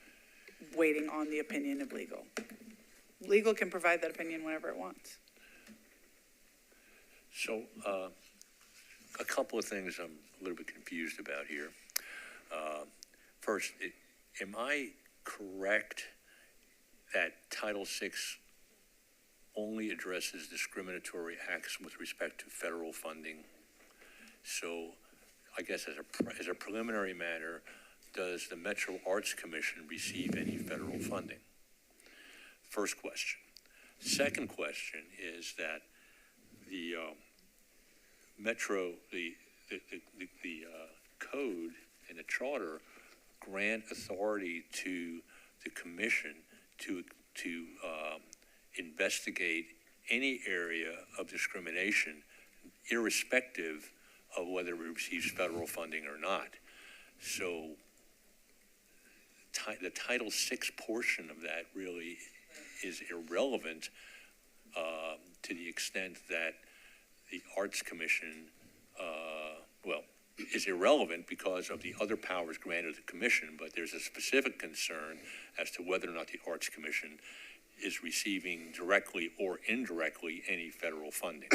S5: waiting on the opinion of legal. Legal can provide that opinion whenever it wants.
S4: So, a couple of things I'm a little bit confused about here. First, am I correct that Title VI only addresses discriminatory acts with respect to federal funding? So, I guess as a preliminary matter, does the Metro Arts Commission receive any federal funding? First question. Second question is that the Metro, the code and the charter grant authority to the commission to investigate any area of discrimination, irrespective of whether it receives federal funding or not. So the Title VI portion of that really is irrelevant to the extent that the Arts Commission, is irrelevant because of the other powers granted to the commission, but there's a specific concern as to whether or not the Arts Commission is receiving directly or indirectly any federal funding.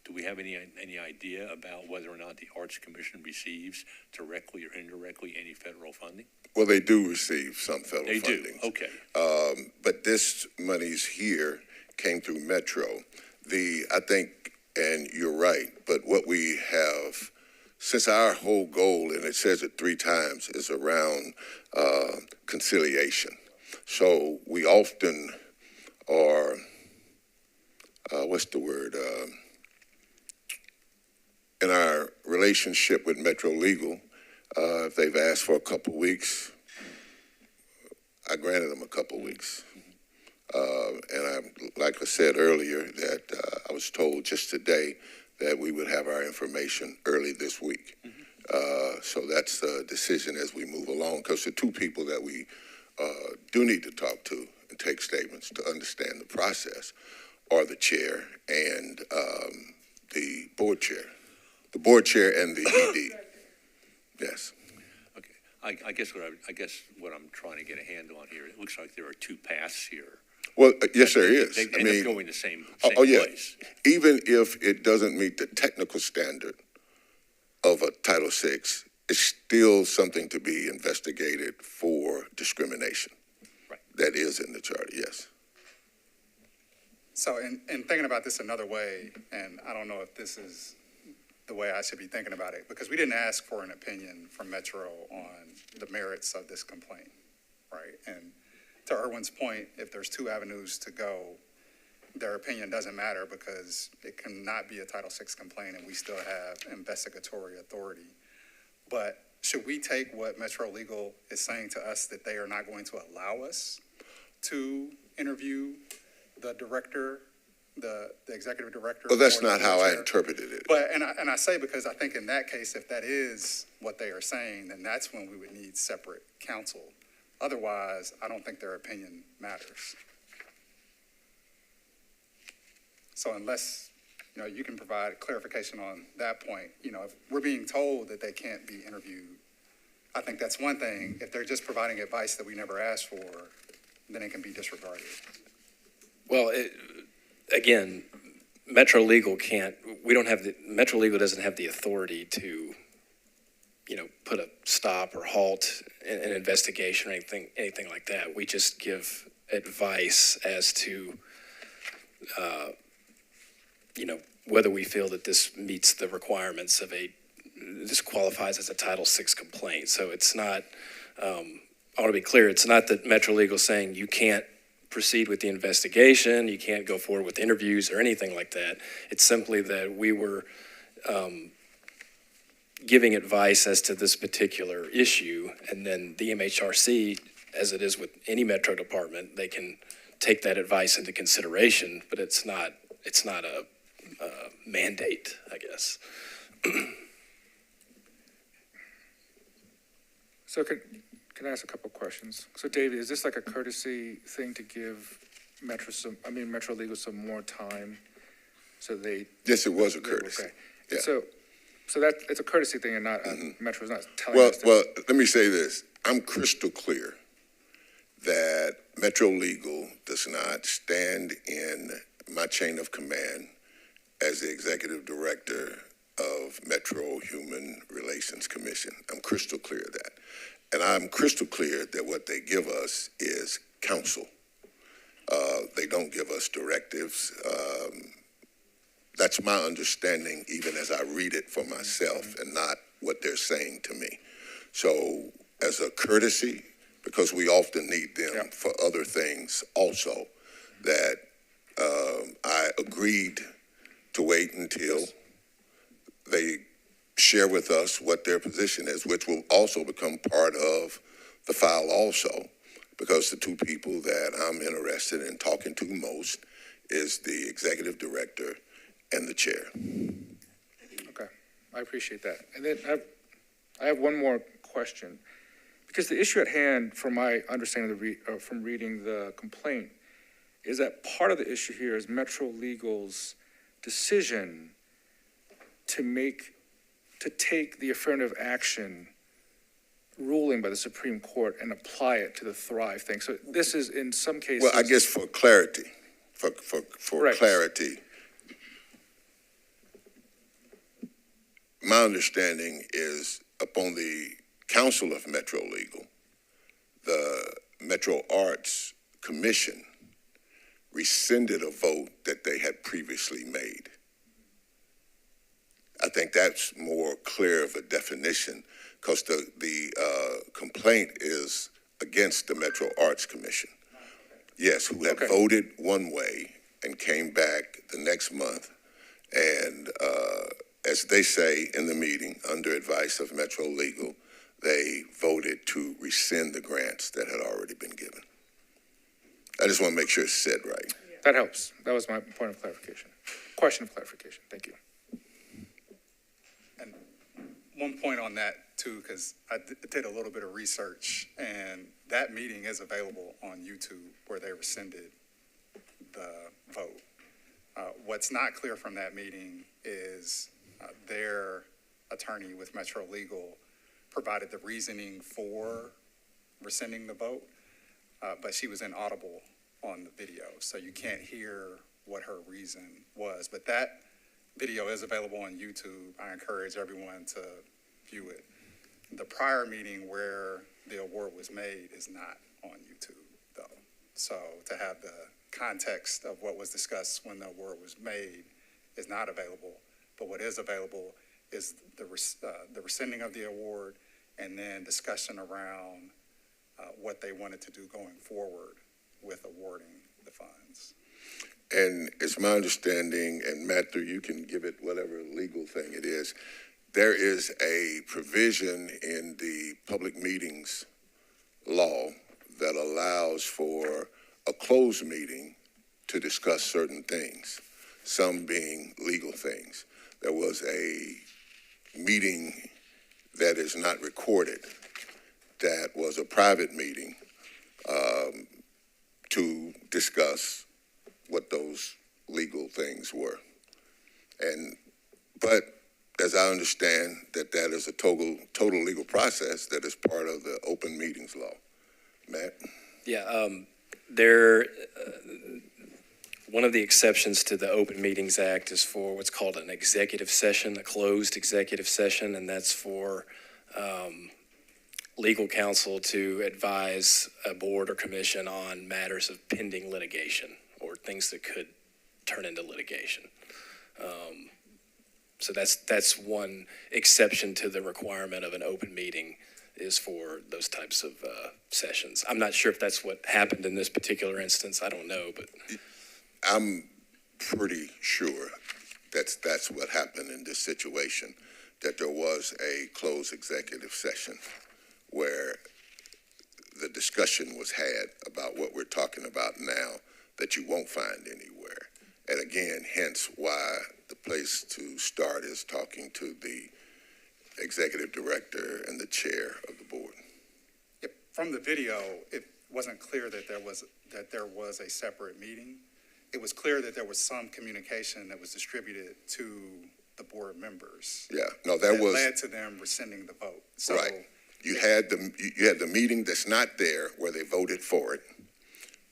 S4: Do we have any idea about whether or not the Arts Commission receives directly or indirectly any federal funding?
S6: Well, they do receive some federal
S4: They
S6: funding.
S4: do, okay.
S6: But this money's here came through Metro. I think, and you're right, but what we have, since our whole goal, and it says it 3 times, is around conciliation. So we often are, in our relationship with Metro Legal, if they've asked for a couple weeks, I granted them a couple weeks. Like I said earlier, that I was told just today that we would have our information early this week. So that's a decision as we move along, because the 2 people that we do need to talk to and take statements to understand the process are the chair and the board chair. The board chair and the ED. Yes.
S4: Okay. I guess what I'm trying to get a handle on here, it looks like there are 2 paths here.
S6: Well, yes, there is.
S4: They end up going the same
S6: yeah.
S4: place.
S6: Even if it doesn't meet the technical standard of a Title VI, it's still something to be investigated for discrimination.
S4: Right.
S6: That is in the charter, yes.
S12: So in thinking about this another way, and I don't know if this is the way I should be thinking about it, because we didn't ask for an opinion from Metro on the merits of this complaint, right? And to Erwin's point, if there's 2 avenues to go, their opinion doesn't matter because it cannot be a Title VI complaint and we still have investigatory authority. But should we take what Metro Legal is saying to us, that they are not going to allow us to interview the director, the executive director?
S6: Well, that's not how I interpreted it.
S12: But, and I say, because I think in that case, if that is what they are saying, then that's when we would need separate counsel. Otherwise, I don't think their opinion matters. So unless, you can provide clarification on that point, if we're being told that they can't be interviewed, I think that's one thing. If they're just providing advice that we never asked for, then it can be disregarded.
S11: Well, again, Metro Legal Metro Legal doesn't have the authority to, put a stop or halt an investigation or anything like that. We just give advice as to, whether we feel that this meets the requirements of this qualifies as a Title VI complaint. So it's not, I want to be clear, it's not that Metro Legal is saying you can't proceed with the investigation, you can't go forward with interviews or anything like that. It's simply that we were giving advice as to this particular issue, and then the MHRC, as it is with any Metro department, they can take that advice into consideration, but it's not a mandate, I guess.
S7: So can I ask a couple of questions? So David, is this like a courtesy thing to give Metro Legal some more time so they?
S6: Yes, it was a courtesy.
S7: Okay.
S6: Yeah.
S7: So that it's a courtesy thing and not, Metro's not telling us that.
S6: Well, let me say this. I'm crystal clear that Metro Legal does not stand in my chain of command as the executive director of Metro Human Relations Commission. I'm crystal clear of that. And I'm crystal clear that what they give us is counsel. They don't give us directives. That's my understanding, even as I read it for myself, and not what they're saying to me. So as a courtesy, because we often need them for other things also, that I agreed to wait until they share with us what their position is, which will also become part of the file also, because the two people that I'm interested in talking to most is the executive director and the chair.
S7: Okay, I appreciate that. And then I have one more question. Because the issue at hand, from my understanding from reading the complaint, is that part of the issue here is Metro Legal's decision to take the affirmative action ruling by the Supreme Court and apply it to the Thrive thing. So this is in some cases.
S6: Well, I guess for clarity, for
S7: Right.
S6: clarity, my understanding is upon the Council of Metro Legal, the Metro Arts Commission rescinded a vote that they had previously made. I think that's more clear of a definition, because the complaint is against the Metro Arts Commission. Yes, who had voted one way and came back the next month. And as they say in the meeting, under advice of Metro Legal, they voted to rescind the grants that had already been given. I just want to make sure it's said right.
S7: That helps. That was my point of clarification. Question of clarification. Thank you.
S12: And one point on that too, because I did a little bit of research, and that meeting is available on YouTube where they rescinded the vote. What's not clear from that meeting is their attorney with Metro Legal provided the reasoning for rescinding the vote, but she was inaudible on the video, so you can't hear what her reason was. But that video is available on YouTube. I encourage everyone to view it. The prior meeting where the award was made is not on YouTube, though. So to have the context of what was discussed when the award was made is not available. But what is available is the rescinding of the award, and then discussion around what they wanted to do going forward with awarding the funds.
S6: And it's my understanding, and Matthew, you can give it whatever legal thing it is, there is a provision in the public meetings law that allows for a closed meeting to discuss certain things, some being legal things. There was a meeting that is not recorded that was a private meeting to discuss what those legal things were. But as I understand that is a total legal process that is part of the open meetings law. Matt?
S11: Yeah, one of the exceptions to the Open Meetings Act is for what's called an executive session, a closed executive session, and that's for legal counsel to advise a board or commission on matters of pending litigation or things that could turn into litigation. So that's one exception to the requirement of an open meeting, is for those types of sessions. I'm not sure if that's what happened in this particular instance. I don't know, but
S6: I'm pretty sure that's what happened in this situation, that there was a closed executive session where the discussion was had about what we're talking about now that you won't find anywhere. And again, hence why the place to start is talking to the executive director and the chair of the board.
S12: Yep. From the video, it wasn't clear that there was a separate meeting. It was clear that there was some communication that was distributed to the board members.
S6: Yeah, no, that
S12: led to them rescinding the vote. So,
S6: right. You had the meeting that's not there where they voted for it,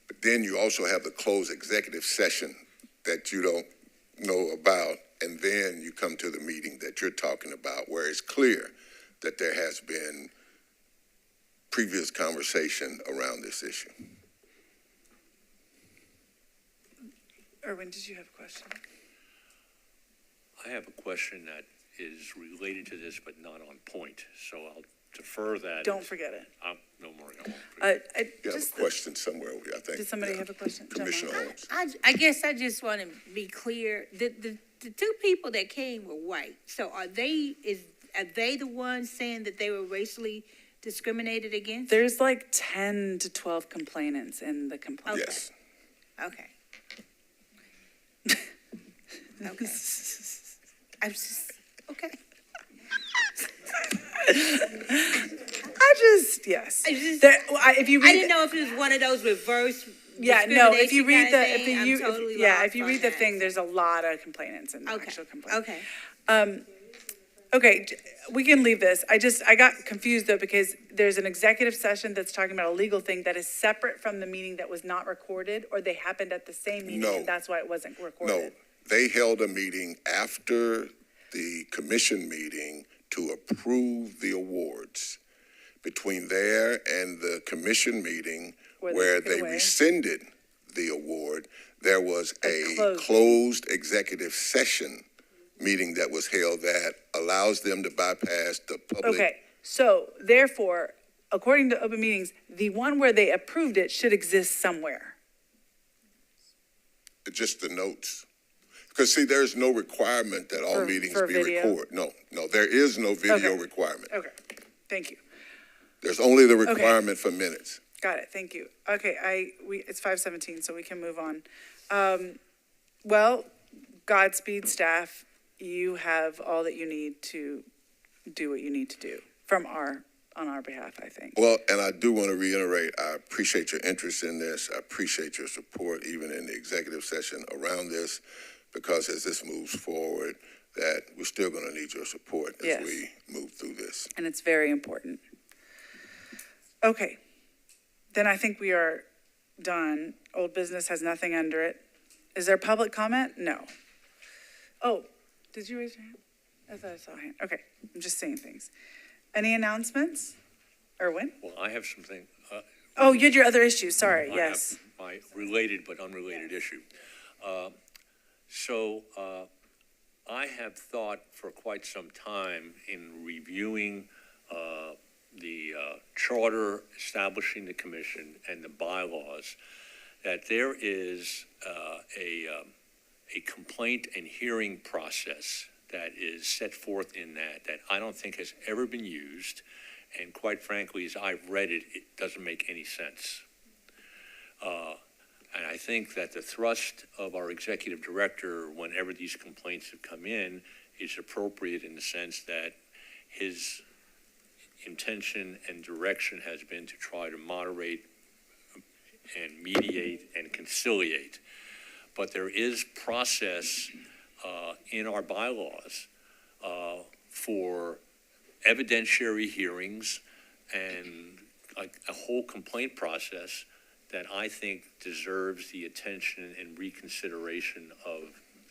S6: but then you also have the closed executive session that you don't know about, and then you come to the meeting that you're talking about where it's clear that there has been previous conversation around this issue.
S5: Erwin, did you have a question?
S4: I have a question that is related to this but not on point, so I'll defer that.
S5: Don't forget it.
S4: No more. I won't forget.
S6: You have a question somewhere, I think.
S5: Did somebody have a question?
S6: Commissioner Holmes.
S2: I guess I just want to be clear. the two people that came were white. So are they the ones saying that they were racially discriminated against?
S5: There's like 10 to 12 complainants in the complaint.
S2: Okay.
S6: Yes.
S2: Okay. Okay. I'm just, okay.
S5: Yes.
S2: I just-
S5: If you read.
S2: I didn't know if it was one of those reverse
S5: Yeah, no, if you read
S2: discrimination
S5: the,
S2: kinda thing. I'm totally lost
S5: if you
S2: on
S5: read the
S2: that.
S5: thing, there's a lot of complainants and
S2: Okay,
S5: actual complaints.
S2: okay.
S5: Okay, we can leave this. I got confused though, because there's an executive session that's talking about a legal thing that is separate from the meeting that was not recorded, or they happened at the same meeting,
S6: No.
S5: and that's why it wasn't
S6: No,
S5: recorded?
S6: they held a meeting after the commission meeting to approve the awards. Between there and the commission meeting, where
S5: took it
S6: they
S5: away.
S6: rescinded the award, there was a
S5: closed
S6: closed executive session meeting that was held that allows them to bypass the public.
S5: Okay, so therefore, according to open meetings, the one where they approved it should exist somewhere.
S6: Just the notes. Because see, there's no requirement that all
S5: For
S6: meetings be
S5: video?
S6: recorded. No, there is no video
S5: Okay.
S6: requirement.
S5: Okay, thank you.
S6: There's only the requirement for minutes.
S5: Got it, thank you. Okay, it's 5:17, so we can move on. Well, Godspeed, staff. You have all that you need to do what you need to do on our behalf, I think.
S6: Well, and I do want to reiterate, I appreciate your interest in this. I appreciate your support, even in the executive session around this, because as this moves forward, that we're still going to need your support as
S5: Yes.
S6: we move through this.
S5: And it's very important. Okay, then I think we are done. Old business has nothing under it. Is there public comment? No. Oh, did you raise your hand? I thought I saw a hand. Okay, I'm just saying things. Any announcements? Erwin?
S4: Well, I have something,
S5: Oh, you had your other issue, sorry,
S4: I
S5: yes.
S4: have my related but unrelated issue. I have thought for quite some time in reviewing the charter establishing the commission and the bylaws, that there is a complaint and hearing process that is set forth in that I don't think has ever been used. And quite frankly, as I've read it, it doesn't make any sense. And I think that the thrust of our executive director, whenever these complaints have come in, is appropriate in the sense that his intention and direction has been to try to moderate and mediate and conciliate. But there is process in our bylaws for evidentiary hearings and a whole complaint process that I think deserves the attention and reconsideration of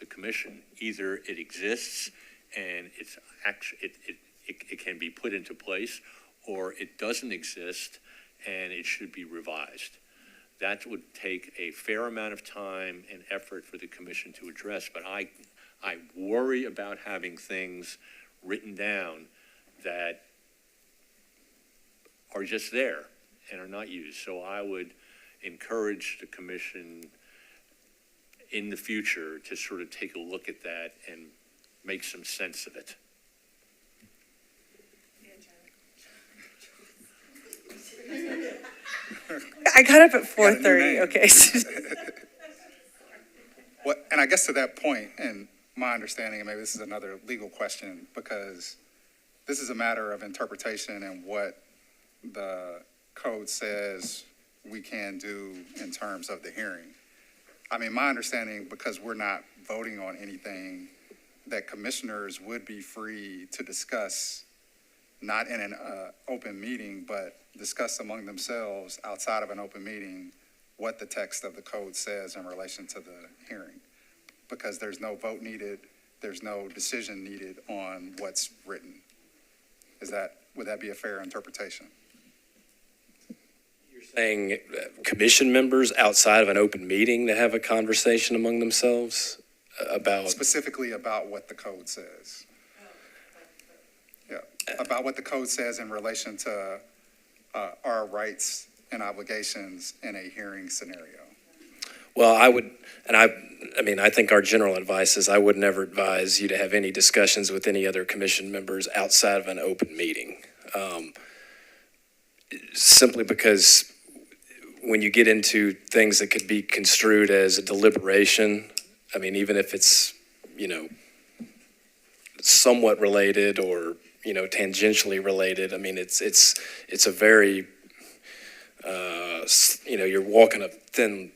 S4: the commission. Either it exists and it can be put into place, or it doesn't exist and it should be revised. That would take a fair amount of time and effort for the commission to address, but I worry about having things written down that are just there and are not used. So I would encourage the commission in the future to sort of take a look at that and make some sense of it.
S5: I got up at
S12: Got a new
S5: 4:30,
S12: name.
S5: okay.
S12: And I guess to that point, and my understanding, and maybe this is another legal question, because this is a matter of interpretation and what the code says we can do in terms of the hearing. I mean, my understanding, because we're not voting on anything, that commissioners would be free to discuss, not in an open meeting, but discuss among themselves outside of an open meeting what the text of the code says in relation to the hearing. Because there's no vote needed, there's no decision needed on what's written. Would that be a fair interpretation?
S11: You're saying commission members outside of an open meeting to have a conversation among themselves about?
S12: Specifically about what the code says. Yeah, about what the code says in relation to our rights and obligations in a hearing scenario.
S11: Well, I think our general advice is I would never advise you to have any discussions with any other commission members outside of an open meeting. Simply because when you get into things that could be construed as a deliberation, I mean, even if it's, somewhat related or, tangentially related, I mean, it's a very, you're walking a thin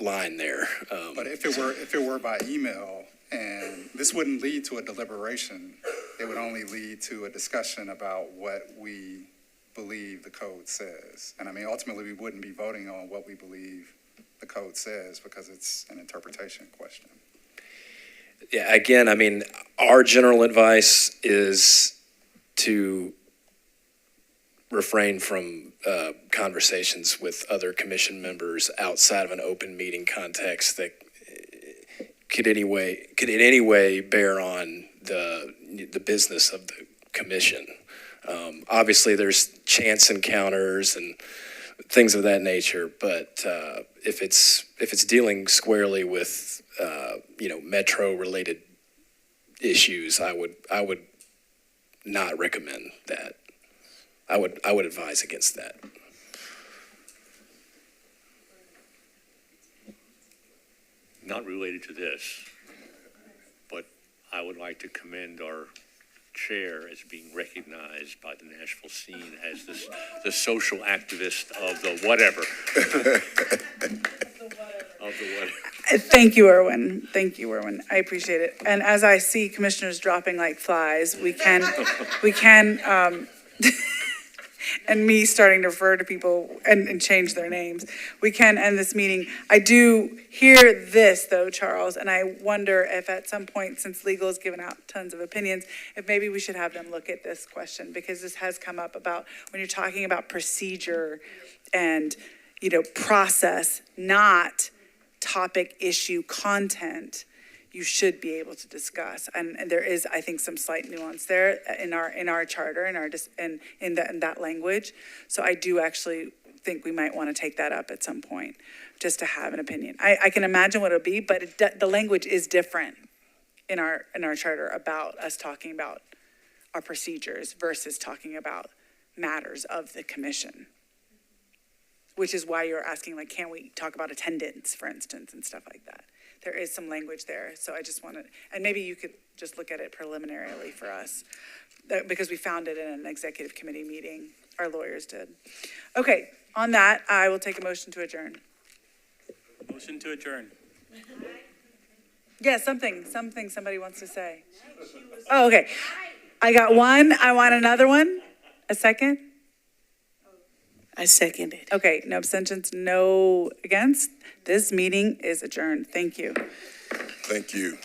S11: line there.
S12: But if it were by email, and this wouldn't lead to a deliberation, it would only lead to a discussion about what we believe the code says. And I mean, ultimately, we wouldn't be voting on what we believe the code says because it's an interpretation question.
S11: Yeah, again, I mean, our general advice is to refrain from conversations with other commission members outside of an open meeting context that could in any way bear on the business of the commission. Obviously, there's chance encounters and things of that nature, but if it's dealing squarely with metro-related issues, I would not recommend that. I would advise against that.
S4: Not related to this, but I would like to commend our chair as being recognized by the Nashville scene as the social activist of the whatever.
S5: Thank you, Erwin. Thank you, Erwin. I appreciate it. And as I see commissioners dropping like flies, we can, and me starting to refer to people and change their names, we can end this meeting. I do hear this though, Charles, and I wonder if at some point, since legal has given out tons of opinions, if maybe we should have them look at this question, because this has come up about when you're talking about procedure and, process, not topic, issue, content, you should be able to discuss. And there is, I think, some slight nuance there in our charter, in that language. So I do actually think we might want to take that up at some point, just to have an opinion. I can imagine what it'll be, but the language is different in our charter about us talking about our procedures versus talking about matters of the commission. Which is why you're asking, like, can we talk about attendance, for instance, and stuff like that? There is some language there, so I just wanted, and maybe you could just look at it preliminarily for us, because we found it in an executive committee meeting. Our lawyers did. Okay, on that, I will take a motion to adjourn.
S13: Motion to adjourn.
S5: Yeah, something somebody wants to say. Oh, okay. I got one. I want another one. A second?
S10: I second it.
S5: Okay, no abstentions, no against. This meeting is adjourned. Thank you.
S6: Thank you.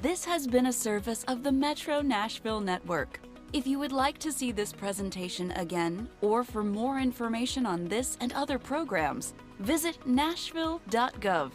S14: This has been a service of the Metro Nashville Network. If you would like to see this presentation again, or for more information on this and other programs, visit nashville.gov.